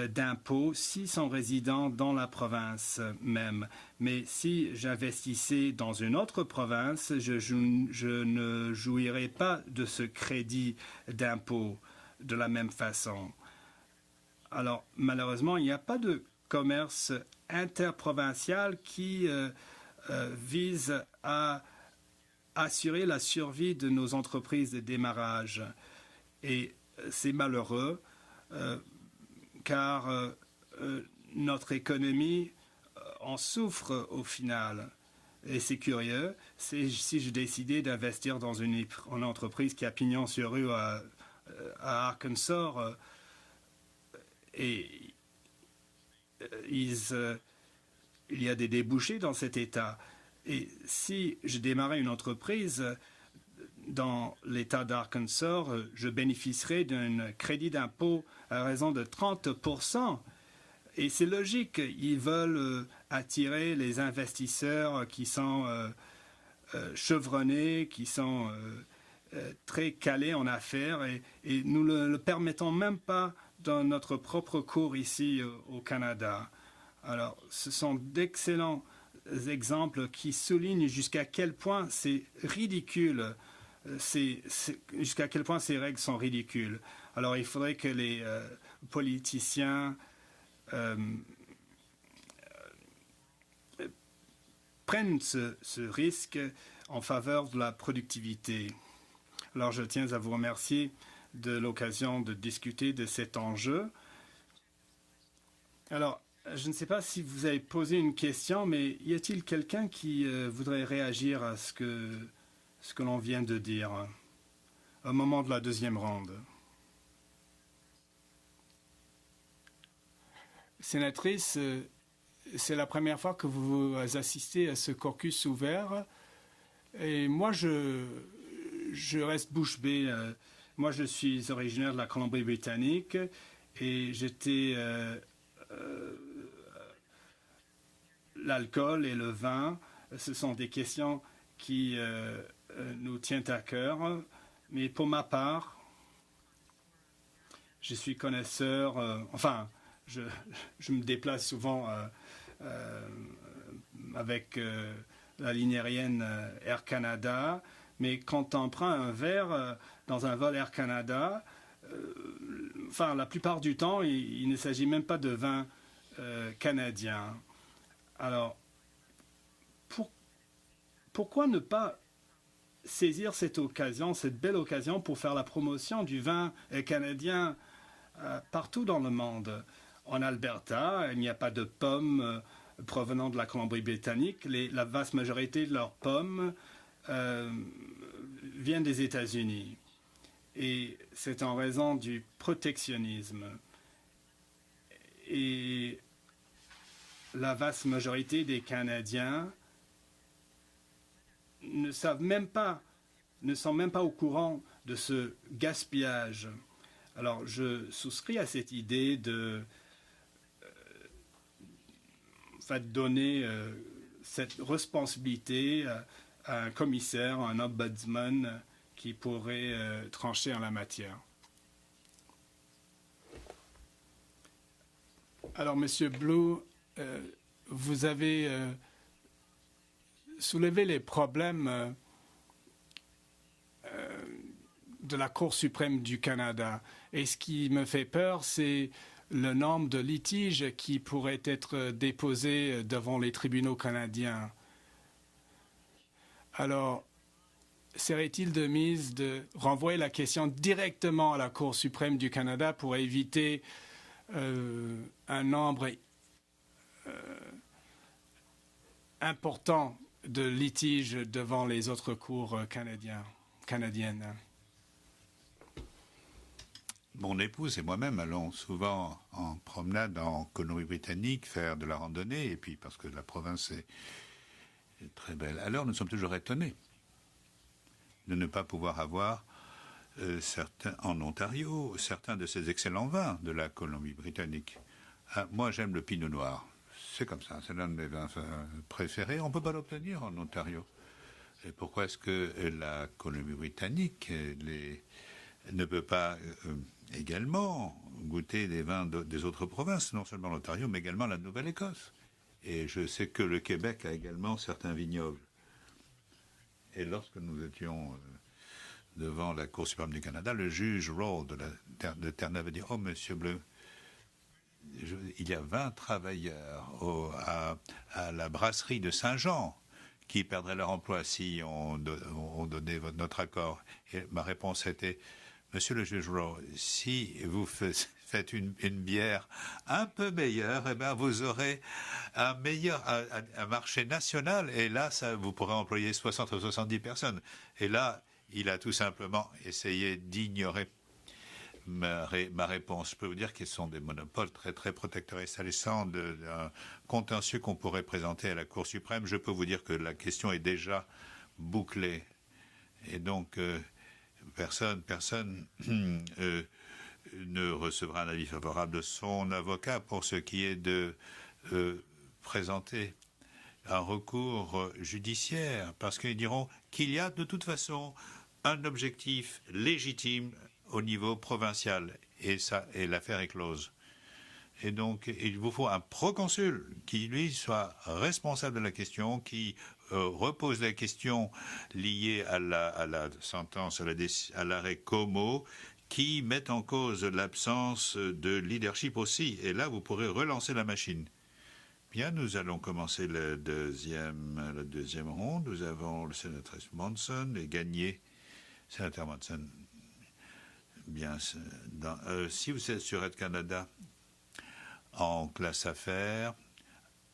d'impôt s'ils sont résidents dans la province même. Mais si j'investissais dans une autre province, je ne jouirais pas de ce crédit d'impôt de la même façon. Alors, malheureusement, il n'y a pas de commerce interprovincial qui vise à assurer la survie de nos entreprises de démarrage. Et c'est malheureux car notre économie en souffre au final. Et c'est curieux, si je décidais d'investir dans une entreprise qui a pignon sur rue à Arkansas, et il y a des débouchés dans cet État. Et si je démarrais une entreprise dans l'État d'Arkansas, je bénéficierais d'un crédit d'impôt à raison de 30%. Et c'est logique, ils veulent attirer les investisseurs qui sont chevronnés, qui sont très calés en affaires, et nous ne le permettons même pas dans notre propre cours ici au Canada. Alors, ce sont d'excellents exemples qui soulignent jusqu'à quel point c'est ridicule jusqu'à quel point ces règles sont ridicules. Alors il faudrait que les politiciens prennent ce risque en faveur de la productivité. Alors je tiens à vous remercier de l'occasion de discuter de cet enjeu. Alors, je ne sais pas si vous avez posé une question, mais y a-t-il quelqu'un qui voudrait réagir à ce que l'on vient de dire au moment de la deuxième ronde? Sénatrice, c'est la première fois que vous assistez à ce caucus ouvert. Et moi, je reste bouche bée. Moi, je suis originaire de la Colombie-Britannique et j'étais... l'alcool et le vin, ce sont des questions qui nous tiennent à cœur. Mais pour ma part, je suis connaisseur... je me déplace souvent avec la ligne aérienne Air Canada. Mais quand on prend un verre dans un vol Air Canada, la plupart du temps, il ne s'agit même pas de vin canadien. Alors, pourquoi ne pas saisir cette occasion, cette belle occasion pour faire la promotion du vin canadien partout dans le monde? En Alberta, il n'y a pas de pommes provenant de la Colombie-Britannique. La vaste majorité de leurs pommes viennent des États-Unis. Et c'est en raison du protectionnisme. Et la vaste majorité des Canadiens ne sont même pas au courant de ce gaspillage. Alors, je souscris à cette idée de donner cette responsabilité à un commissaire, un ombudsman qui pourrait trancher en la matière. Alors, Monsieur Blue, vous avez soulevé les problèmes de la Cour suprême du Canada. Et ce qui me fait peur, c'est le nombre de litiges qui pourraient être déposés devant les tribunaux canadiens. Alors, serait-il de mise de renvoyer la question directement à la Cour suprême du Canada pour éviter un nombre important de litiges devant les autres cours canadiennes? Mon épouse et moi-même allons souvent en promenade en Colombie-Britannique faire de la randonnée, et puis parce que la province est très belle. Alors nous sommes toujours étonnés de ne pas pouvoir avoir en Ontario certains de ces excellents vins de la Colombie-Britannique. Moi, j'aime le pinot noir. C'est comme ça, c'est l'un de mes vins préférés. On ne peut pas l'obtenir en Ontario. Et pourquoi est-ce que la Colombie-Britannique ne peut pas également goûter des vins des autres provinces, non seulement l'Ontario, mais également la Nouvelle-Écosse? Et je sais que le Québec a également certains vignobles. Et lorsque nous étions devant la Cour suprême du Canada, le juge Roll de Terre-Neuve a dit « Oh, Monsieur Bleu, il y a 20 travailleurs à la brasserie de Saint-Jean qui perdraient leur emploi si on donnait notre accord. » Et ma réponse était « Monsieur le juge Rowe, si vous faites une bière un peu meilleure, eh bien vous aurez un marché national, et là, vous pourrez employer 60 ou 70 personnes. » Et là, il a tout simplement essayé d'ignorer ma réponse. Je peux vous dire qu'ils sont des monopoles très, très protecteurs. Et s'agissant d'un contentieux qu'on pourrait présenter à la Cour suprême, je peux vous dire que la question est déjà bouclée. Et donc, personne ne recevra un avis favorable de son avocat pour ce qui est de présenter un recours judiciaire, parce qu'ils diront qu'il y a de toute façon un objectif légitime au niveau provincial, et l'affaire est close. Et donc, il vous faut un proconsul qui, lui, soit responsable de la question, qui repose la question liée à la sentence, à l'arrêt Como, qui met en cause l'absence de leadership aussi. Et là, vous pourrez relancer la machine. Bien, nous allons commencer la deuxième ronde. Nous avons le sénateur Monson et Gagné. Sénateur Monson. Bien, si vous êtes sur Air Canada, en classe affaires,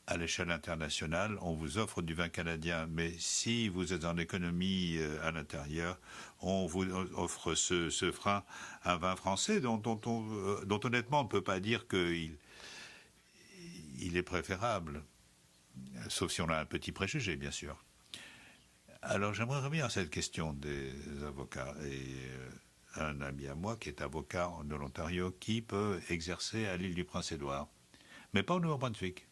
à l'échelle internationale, on vous offre du vin canadien. Mais si vous êtes en économie à l'intérieur, on vous offre ce frein, un vin français dont honnêtement on ne peut pas dire qu'il est préférable. Sauf si on a un petit préjugé, bien sûr. Alors j'aimerais revenir à cette question des avocats. Et un ami à moi qui est avocat de l'Ontario qui peut exercer à l'île du Prince-Édouard, mais pas au Nouveau-Brunswick,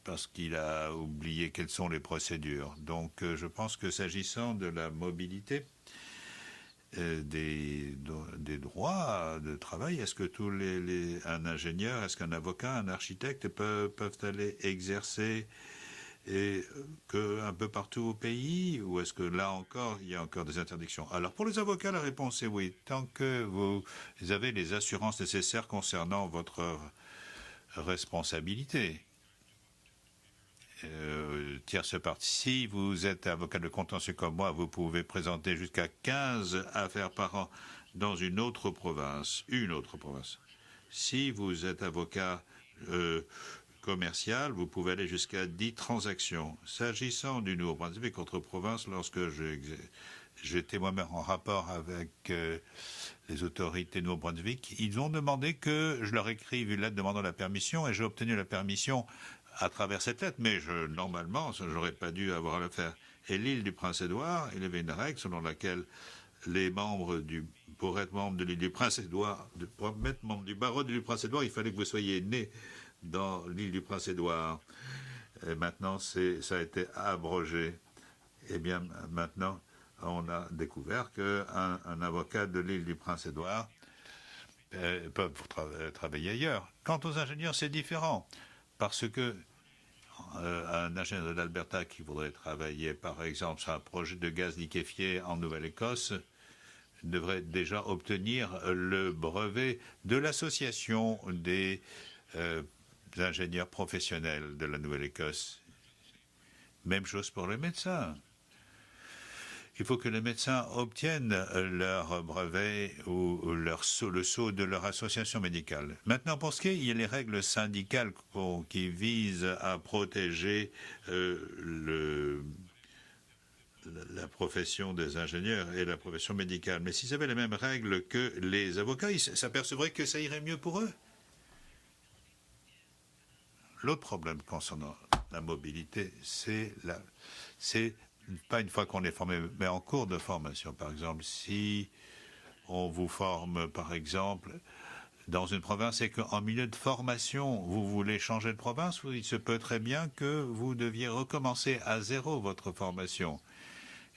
parce qu'il a oublié quelles sont les procédures. Donc je pense que s'agissant de la mobilité des droits de travail, est-ce que un ingénieur, est-ce qu'un avocat, un architecte peuvent aller exercer un peu partout au pays, ou est-ce que là encore, il y a encore des interdictions? Alors, pour les avocats, la réponse est oui. Tant que vous avez les assurances nécessaires concernant votre responsabilité. Tierce partie, si vous êtes avocat de contentieux comme moi, vous pouvez présenter jusqu'à 15 affaires par an dans une autre province. Si vous êtes avocat commercial, vous pouvez aller jusqu'à 10 transactions. S'agissant du Nouveau-Brunswick, autre province, lorsque j'étais moi-même en rapport avec les autorités de Nouveau-Brunswick, ils ont demandé que je leur écrive une lettre demandant la permission, et j'ai obtenu la permission à travers cette lettre, mais normalement, je n'aurais pas dû avoir à le faire. Et l'île du Prince-Édouard, il y avait une règle selon laquelle pour être membre de l'île du Prince-Édouard, pour être membre du barreau de l'île du Prince-Édouard, il fallait que vous soyez né dans l'île du Prince-Édouard. Et maintenant, ça a été abrogé. Eh bien, maintenant, on a découvert qu'un avocat de l'île du Prince-Édouard peut travailler ailleurs. Quant aux ingénieurs, c'est différent. Parce que un ingénieur de l'Alberta qui voudrait travailler, par exemple, sur un projet de gaz liquéfié en Nouvelle-Écosse, devrait déjà obtenir le brevet de l'association des ingénieurs professionnels de la Nouvelle-Écosse. Même chose pour les médecins. Il faut que les médecins obtiennent leur brevet ou le sceau de leur association médicale. Maintenant, pour ce qui est, il y a les règles syndicales qui visent à protéger la profession des ingénieurs et la profession médicale. Mais s'ils avaient les mêmes règles que les avocats, ils s'apercevraient que ça irait mieux pour eux. L'autre problème concernant la mobilité, c'est pas une fois qu'on est formé, mais en cours de formation. Par exemple, si on vous forme, par exemple, dans une province et qu'en milieu de formation, vous voulez changer de province, il se peut très bien que vous deviez recommencer à zéro votre formation.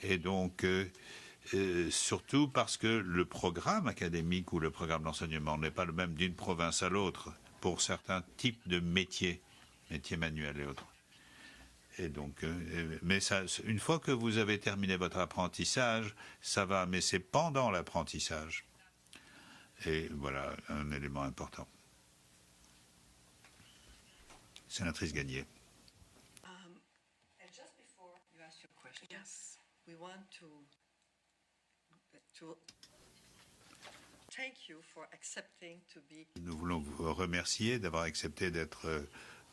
Et donc, surtout parce que le programme académique ou le programme d'enseignement n'est pas le même d'une province à l'autre pour certains types de métiers manuels et autres. Et donc, mais ça, une fois que vous avez terminé votre apprentissage, ça va, mais c'est pendant l'apprentissage. Et voilà un élément important. Sénatrice Gagné. And just before you ask your question, Yes. we want to thank you for accepting to be. Nous voulons vous remercier d'avoir accepté d'être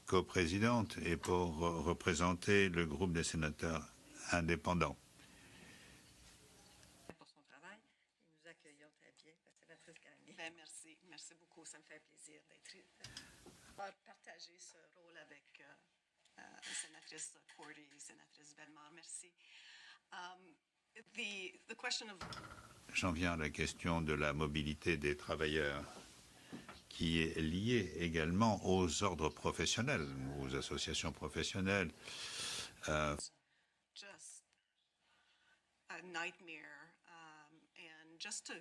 coprésidente et pour représenter le groupe des sénateurs indépendants. Pour son travail, et nous accueillons très bien la sénatrice Gagné. Ben, merci. Merci beaucoup. Ça me fait plaisir d'être partager ce rôle avec sénatrice Cordy et sénatrice Bellemare. Merci. The question of... J'en viens à la question de la mobilité des travailleurs, qui est liée également aux ordres professionnels, aux associations professionnelles. Just a nightmare, and just to...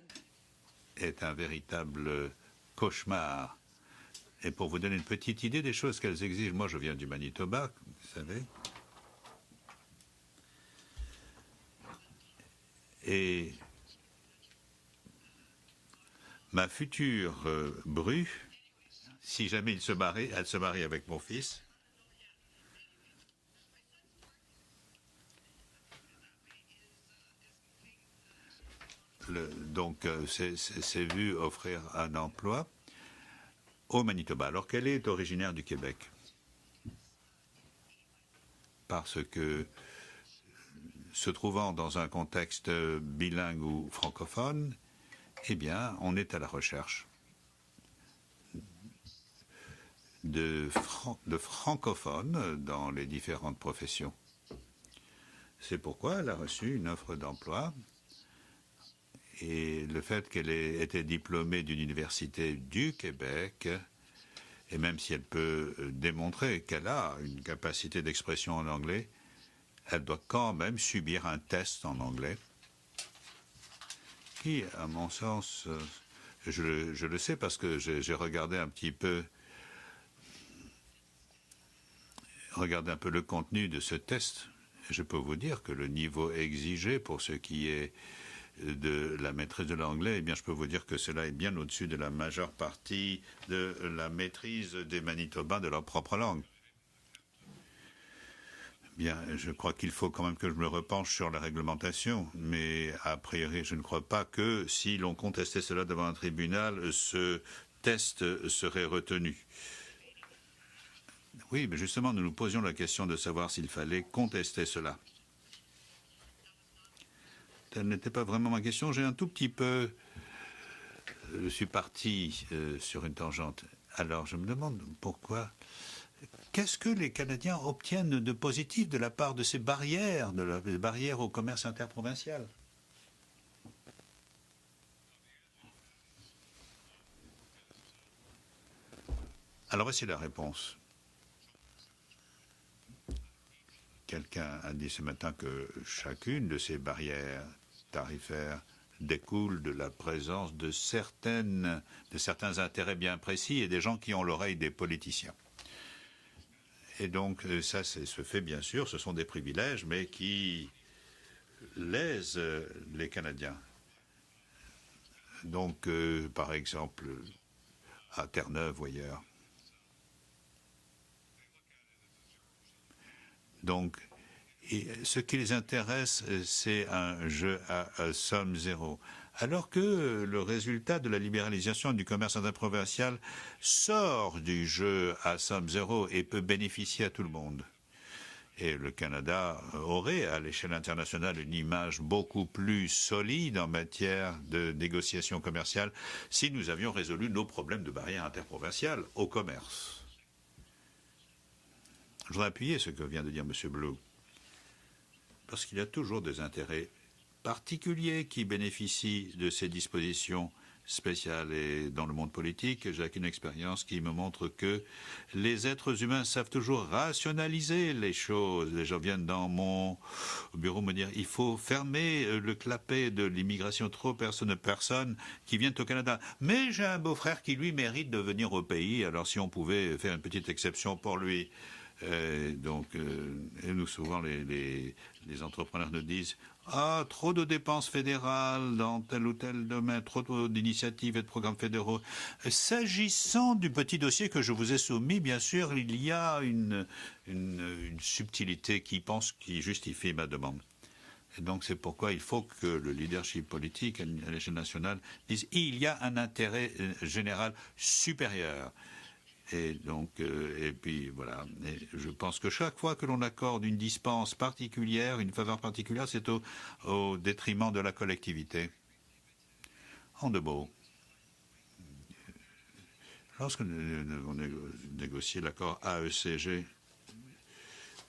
Est un véritable cauchemar Et pour vous donner une petite idée des choses qu'elles exigent, moi je viens du Manitoba, vous savez. Et ma future bru, si jamais elle se marie avec mon fils, donc c'est vu offrir un emploi au Manitoba, alors qu'elle est originaire du Québec. Parce que, se trouvant dans un contexte bilingue ou francophone, eh bien, on est à la recherche de francophones dans les différentes professions. C'est pourquoi elle a reçu une offre d'emploi. Et le fait qu'elle ait été diplômée d'une université du Québec, et même si elle peut démontrer qu'elle a une capacité d'expression en anglais, elle doit quand même subir un test en anglais qui, à mon sens, je le sais parce que j'ai regardé un peu le contenu de ce test. Je peux vous dire que le niveau exigé pour ce qui est de la maîtrise de l'anglais, eh bien, je peux vous dire que cela est bien au-dessus de la majeure partie de la maîtrise des Manitobains de leur propre langue. Bien, je crois qu'il faut quand même que je me repenche sur la réglementation, mais a priori, je ne crois pas que si l'on contestait cela devant un tribunal, ce test serait retenu. Oui, mais justement, nous nous posions la question de savoir s'il fallait contester cela. Telle n'était pas vraiment ma question. J'ai un tout petit peu... Je suis parti sur une tangente. Alors, je me demande pourquoi... Qu'est-ce que les Canadiens obtiennent de positif de la part de ces barrières, des barrières au commerce interprovincial? Alors, voici la réponse. Quelqu'un a dit ce matin que chacune de ces barrières tarifaires découle de la présence de certains intérêts bien précis et des gens qui ont l'oreille des politiciens. Et donc, ça se fait bien sûr, ce sont des privilèges, mais qui lèsent les Canadiens. Donc, par exemple, à Terre-Neuve ou ailleurs. Donc, ce qui les intéresse, c'est un jeu à somme zéro. Alors que le résultat de la libéralisation du commerce interprovincial sort du jeu à somme zéro et peut bénéficier à tout le monde. Et le Canada aurait, à l'échelle internationale, une image beaucoup plus solide en matière de négociation commerciale si nous avions résolu nos problèmes de barrières interprovinciales au commerce. Je voudrais appuyer ce que vient de dire M. Blue, parce qu'il y a toujours des intérêts particuliers qui bénéficient de ces dispositions spéciales. Et dans le monde politique, j'ai une expérience qui me montre que les êtres humains savent toujours rationaliser les choses. Les gens viennent dans mon bureau me dire il faut fermer le clapet de l'immigration, trop personnes qui viennent au Canada. Mais j'ai un beau-frère qui, lui, mérite de venir au pays, alors si on pouvait faire une petite exception pour lui. Et nous, souvent, les entrepreneurs nous disent ah, trop de dépenses fédérales dans tel ou tel domaine, trop d'initiatives et de programmes fédéraux. S'agissant du petit dossier que je vous ai soumis, bien sûr, il y a une subtilité qui justifie ma demande. Et donc, c'est pourquoi il faut que le leadership politique à l'échelle nationale dise il y a un intérêt général supérieur. Et donc, et puis voilà. Et je pense que chaque fois que l'on accorde une dispense particulière, une faveur particulière, c'est au détriment de la collectivité. En deux mots, lorsque nous avons négocié l'accord AECG,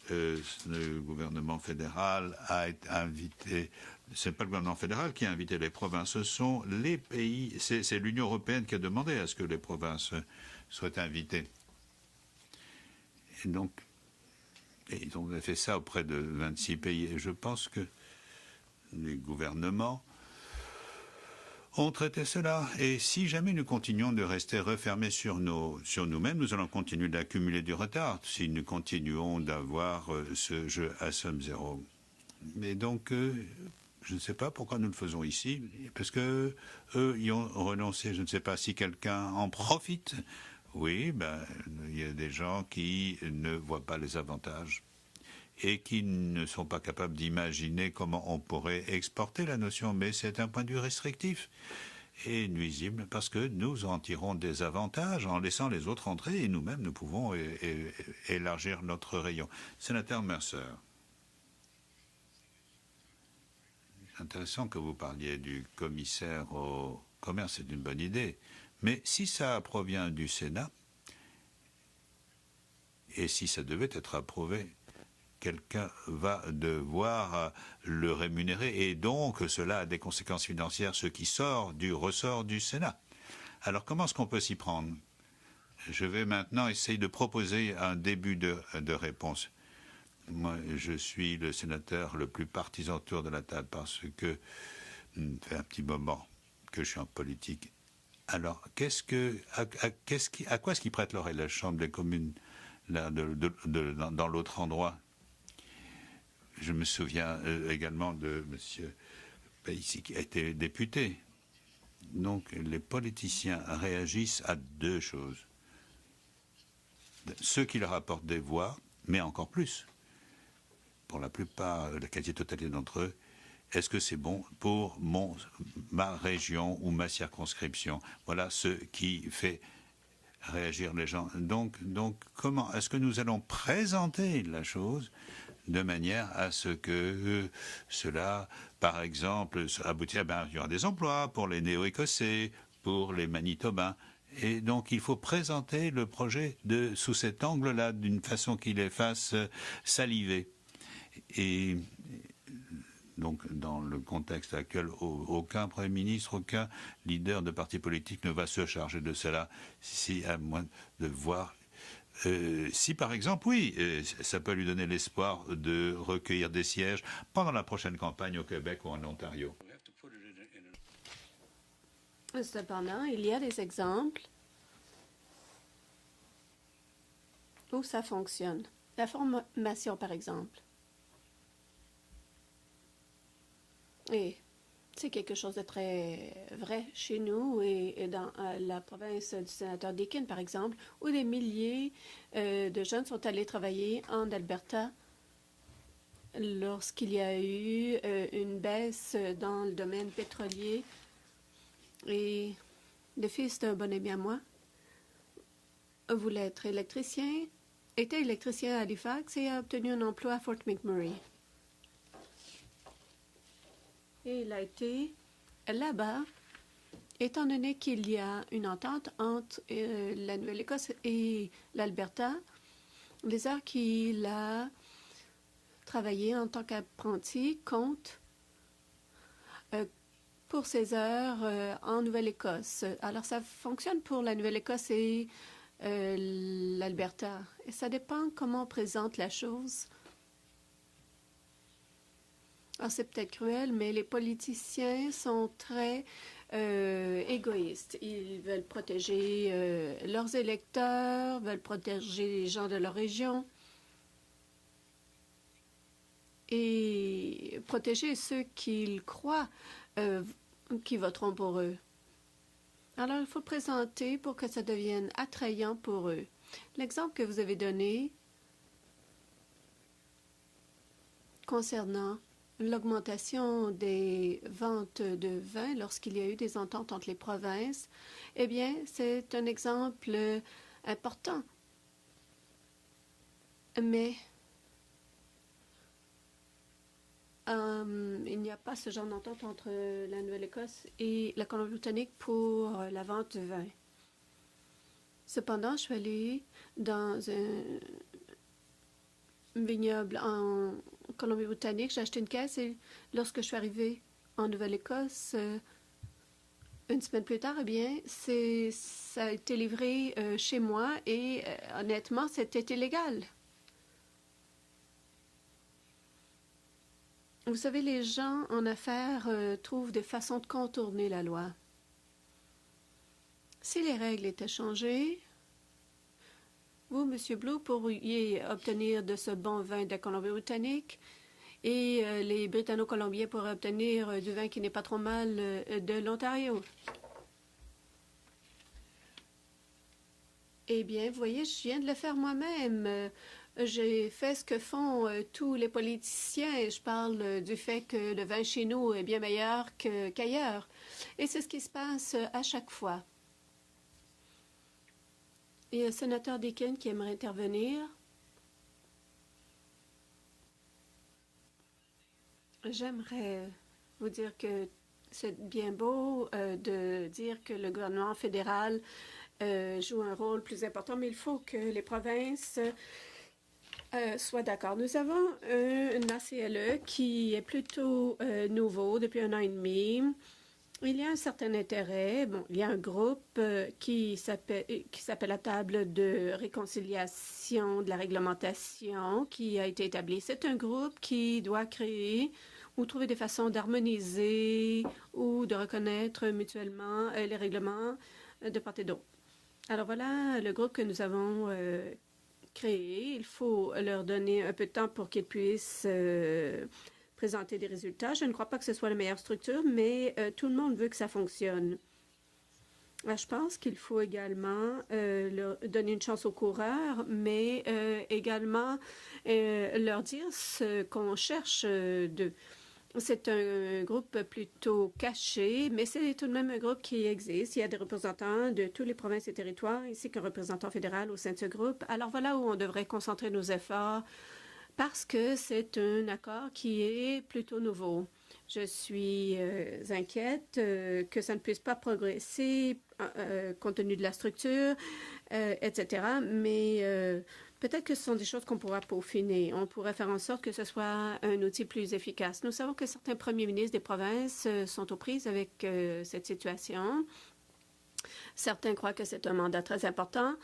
le gouvernement fédéral a invité. Ce n'est pas le gouvernement fédéral qui a invité les provinces, ce sont les pays. C'est l'Union européenne qui a demandé à ce que les provinces soient invités. Et donc, ils ont fait ça auprès de 26 pays. Et je pense que les gouvernements on traitait cela. Et si jamais nous continuons de rester refermés sur nous-mêmes, nous allons continuer d'accumuler du retard si nous continuons d'avoir ce jeu à somme zéro. Mais donc, je ne sais pas pourquoi nous le faisons ici, parce que eux y ont renoncé. Je ne sais pas si quelqu'un en profite. Oui, il y a des gens qui ne voient pas les avantages et qui ne sont pas capables d'imaginer comment on pourrait exporter la notion, mais c'est un point de vue restrictif et nuisible parce que nous en tirons des avantages en laissant les autres entrer et nous-mêmes nous pouvons élargir notre rayon. Sénateur Mercer, c'est intéressant que vous parliez du commissaire au commerce, c'est une bonne idée, mais si ça provient du Sénat et si ça devait être approuvé, quelqu'un va devoir le rémunérer et donc cela a des conséquences financières, ce qui ressort du Sénat. Alors comment est-ce qu'on peut s'y prendre? Je vais maintenant essayer de proposer un début de réponse. Moi, je suis le sénateur le plus partisan autour de la table parce que ça fait un petit moment que je suis en politique. Alors, à quoi est-ce qu'il prête l'oreille la Chambre des communes là, dans l'autre endroit? Je me souviens également de M. Paisi qui a été député. Donc les politiciens réagissent à deux choses. Ceux qui leur apportent des voix, mais encore plus, pour la plupart, la quasi-totalité d'entre eux, est-ce que c'est bon pour ma région ou ma circonscription? Voilà ce qui fait réagir les gens. Donc comment est-ce que nous allons présenter la chose de manière à ce que cela, par exemple, aboutisse il y aura des emplois pour les Néo-Écossais, pour les Manitobains. Et donc, il faut présenter le projet sous cet angle-là, d'une façon qui les fasse saliver. Et donc, dans le contexte actuel, aucun Premier ministre, aucun leader de parti politique ne va se charger de cela, à moins de voir. Si par exemple, oui, ça peut lui donner l'espoir de recueillir des sièges pendant la prochaine campagne au Québec ou en Ontario. Cependant, il y a des exemples où ça fonctionne. La formation, par exemple. Et c'est quelque chose de très vrai chez nous et dans la province du sénateur Deakin, par exemple, où des milliers de jeunes sont allés travailler en Alberta lorsqu'il y a eu une baisse dans le domaine pétrolier. Et le fils d'un bon ami à moi voulait être électricien, était électricien à Halifax et a obtenu un emploi à Fort McMurray. Et il a été là-bas, étant donné qu'il y a une entente entre la Nouvelle-Écosse et l'Alberta, les heures qu'il a travaillé en tant qu'apprenti comptent pour ses heures en Nouvelle-Écosse. Alors, ça fonctionne pour la Nouvelle-Écosse et l'Alberta. Et ça dépend comment on présente la chose. Alors, c'est peut-être cruel, mais les politiciens sont très égoïstes. Ils veulent protéger leurs électeurs, veulent protéger les gens de leur région et protéger ceux qu'ils croient qui voteront pour eux. Alors, il faut présenter pour que ça devienne attrayant pour eux. L'exemple que vous avez donné concernant l'augmentation des ventes de vin lorsqu'il y a eu des ententes entre les provinces, eh bien, c'est un exemple important. Mais il n'y a pas ce genre d'entente entre la Nouvelle-Écosse et la Colombie-Britannique pour la vente de vin. Cependant, je suis allée dans un vignoble en Colombie-Britannique, j'ai acheté une caisse et lorsque je suis arrivée en Nouvelle-Écosse, une semaine plus tard, eh bien, ça a été livré chez moi et honnêtement, c'était illégal. Vous savez, les gens en affaires trouvent des façons de contourner la loi. Si les règles étaient changées, vous, M. Blue, pourriez obtenir de ce bon vin de Colombie-Britannique et les Britanno-Colombiens pourraient obtenir du vin qui n'est pas trop mal de l'Ontario. Eh bien, vous voyez, je viens de le faire moi-même. J'ai fait ce que font tous les politiciens. Je parle du fait que le vin chez nous est bien meilleur qu'ailleurs. Et c'est ce qui se passe à chaque fois. Il y a le sénateur Deakin qui aimerait intervenir. J'aimerais vous dire que c'est bien beau de dire que le gouvernement fédéral joue un rôle plus important, mais il faut que les provinces soient d'accord. Nous avons un ACLE qui est plutôt nouveau depuis 1 an et demi. Il y a un certain intérêt. Bon, il y a un groupe qui s'appelle la table de réconciliation de la réglementation qui a été établi. C'est un groupe qui doit créer ou trouver des façons d'harmoniser ou de reconnaître mutuellement les règlements de part et d'autre. Alors voilà le groupe que nous avons créé. Il faut leur donner un peu de temps pour qu'ils puissent présenter des résultats. Je ne crois pas que ce soit la meilleure structure, mais tout le monde veut que ça fonctionne. Je pense qu'il faut également leur donner une chance aux coureurs, mais également leur dire ce qu'on cherche d'eux. C'est un groupe plutôt caché, mais c'est tout de même un groupe qui existe. Il y a des représentants de toutes les provinces et territoires, ainsi qu'un représentant fédéral au sein de ce groupe. Alors voilà où on devrait concentrer nos efforts, parce que c'est un accord qui est plutôt nouveau. Je suis inquiète que ça ne puisse pas progresser compte tenu de la structure, etc. Mais peut-être que ce sont des choses qu'on pourra peaufiner. On pourrait faire en sorte que ce soit un outil plus efficace. Nous savons que certains premiers ministres des provinces sont aux prises avec cette situation. Certains croient que c'est un mandat très important.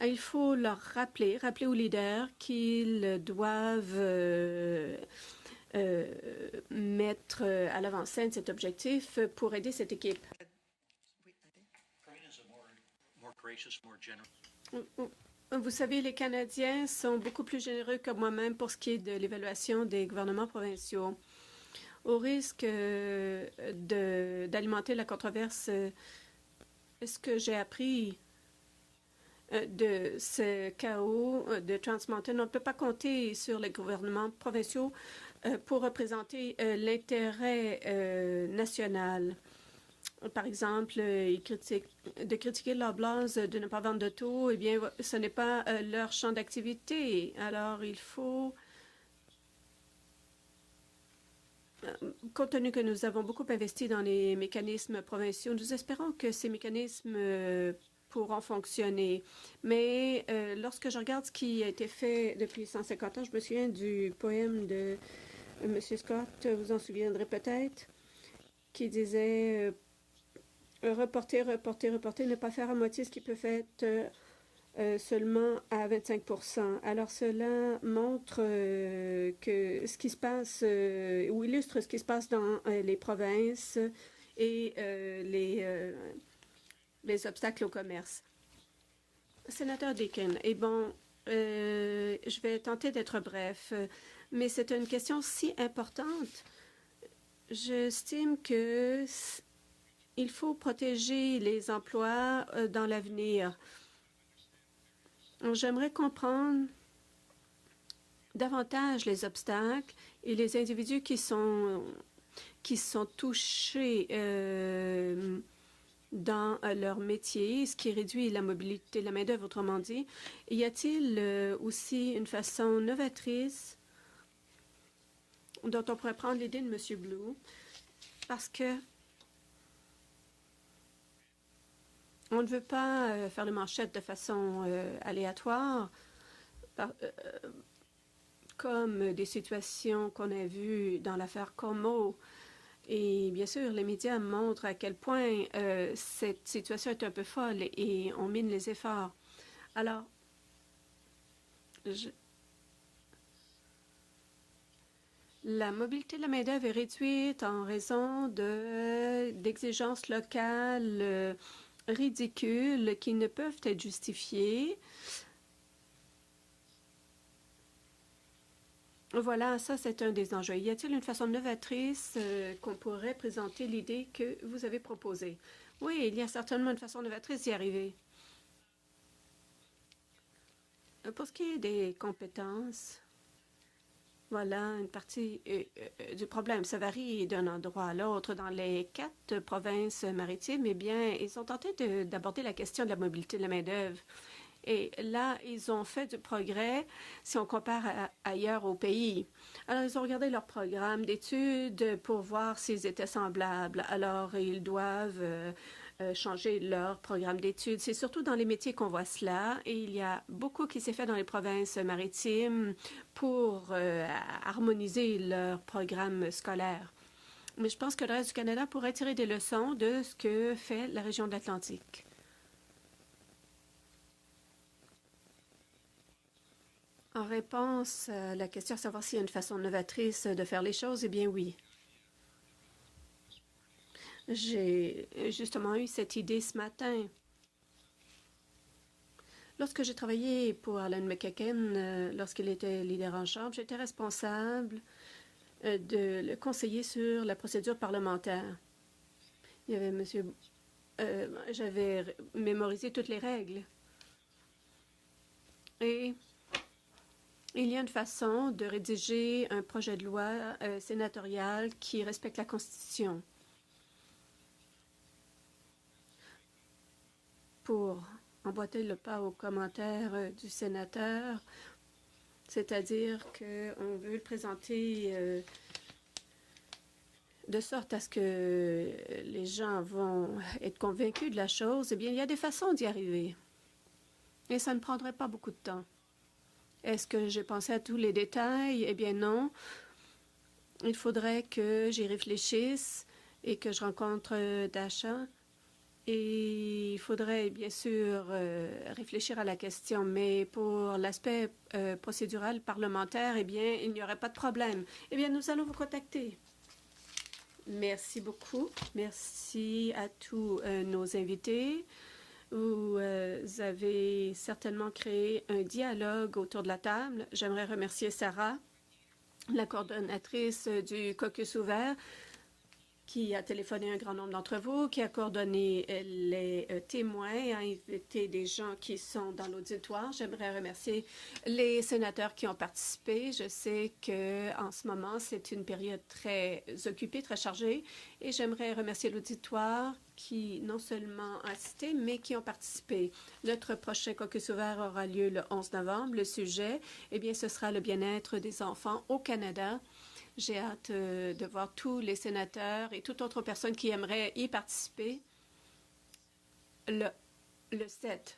Il faut leur rappeler aux leaders qu'ils doivent mettre à l'avant-scène cet objectif pour aider cette équipe. Vous savez, les Canadiens sont beaucoup plus généreux que moi-même pour ce qui est de l'évaluation des gouvernements provinciaux. Au risque d'alimenter la controverse, ce que j'ai appris de ce chaos de Trans Mountain, on ne peut pas compter sur les gouvernements provinciaux pour représenter l'intérêt national. Par exemple, de critiquer Loblaws de ne pas vendre d'auto, eh bien, ce n'est pas leur champ d'activité. Alors, il faut, compte tenu que nous avons beaucoup investi dans les mécanismes provinciaux, nous espérons que ces mécanismes pourront fonctionner. Mais lorsque je regarde ce qui a été fait depuis 150 ans, je me souviens du poème de M. Scott, vous en souviendrez peut-être, qui disait reporter, reporter, reporter, ne pas faire à moitié ce qui peut faire seulement à 25%. Alors cela montre que ce qui se passe, ou illustre ce qui se passe dans les provinces et les obstacles au commerce. Sénateur Deakin, bon, je vais tenter d'être bref, mais c'est une question si importante. J'estime que il faut protéger les emplois dans l'avenir. J'aimerais comprendre davantage les obstacles et les individus qui sont touchés dans leur métier, ce qui réduit la mobilité de la main-d'œuvre, autrement dit. Y a-t-il aussi une façon novatrice dont on pourrait prendre l'idée de M. Blue? Parce que on ne veut pas faire les manchettes de façon aléatoire, comme des situations qu'on a vues dans l'affaire Como. Et bien sûr, les médias montrent à quel point cette situation est un peu folle et on mine les efforts. Alors, la mobilité de la main-d'œuvre est réduite en raison d'exigences locales ridicules qui ne peuvent être justifiées. Voilà, ça c'est un des enjeux. Y a-t-il une façon novatrice qu'on pourrait présenter l'idée que vous avez proposée? Oui, il y a certainement une façon novatrice d'y arriver. Pour ce qui est des compétences, voilà une partie du problème. Ça varie d'un endroit à l'autre. Dans les 4 provinces maritimes, eh bien, ils ont tenté d'aborder la question de la mobilité de la main-d'œuvre. Et là, ils ont fait du progrès si on compare ailleurs au pays. Alors, ils ont regardé leur programme d'études pour voir s'ils étaient semblables. Alors, ils doivent changer leur programme d'études. C'est surtout dans les métiers qu'on voit cela. Et il y a beaucoup qui s'est fait dans les provinces maritimes pour harmoniser leur programme scolaire. Mais je pense que le reste du Canada pourrait tirer des leçons de ce que fait la région de l'Atlantique. En réponse à la question de savoir s'il y a une façon novatrice de faire les choses, eh bien oui. J'ai justement eu cette idée ce matin. Lorsque j'ai travaillé pour Alan McEachen, lorsqu'il était leader en chambre, j'étais responsable de le conseiller sur la procédure parlementaire. Il y avait monsieur... j'avais mémorisé toutes les règles. Et il y a une façon de rédiger un projet de loi sénatorial qui respecte la Constitution. Pour emboîter le pas aux commentaires du sénateur, c'est-à-dire qu'on veut le présenter de sorte à ce que les gens vont être convaincus de la chose, eh bien, il y a des façons d'y arriver. Et ça ne prendrait pas beaucoup de temps. Est-ce que j'ai pensé à tous les détails? Eh bien, non. Il faudrait que j'y réfléchisse et que je rencontre Dasha. Et il faudrait bien sûr réfléchir à la question, mais pour l'aspect procédural parlementaire, eh bien, il n'y aurait pas de problème. Eh bien, nous allons vous contacter. Merci beaucoup. Merci à tous nos invités. Vous avez certainement créé un dialogue autour de la table. J'aimerais remercier Sarah, la coordonnatrice du Caucus ouvert, qui a téléphoné un grand nombre d'entre vous, qui a coordonné les témoins et a invité des gens qui sont dans l'auditoire. J'aimerais remercier les sénateurs qui ont participé. Je sais qu'en ce moment, c'est une période très occupée, très chargée. Et j'aimerais remercier l'auditoire qui non seulement a assisté, mais qui ont participé. Notre prochain caucus ouvert aura lieu le 11 novembre. Le sujet, eh bien, ce sera le bien-être des enfants au Canada. J'ai hâte de voir tous les sénateurs et toute autre personne qui aimerait y participer. Le 7,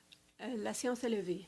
la séance est levée.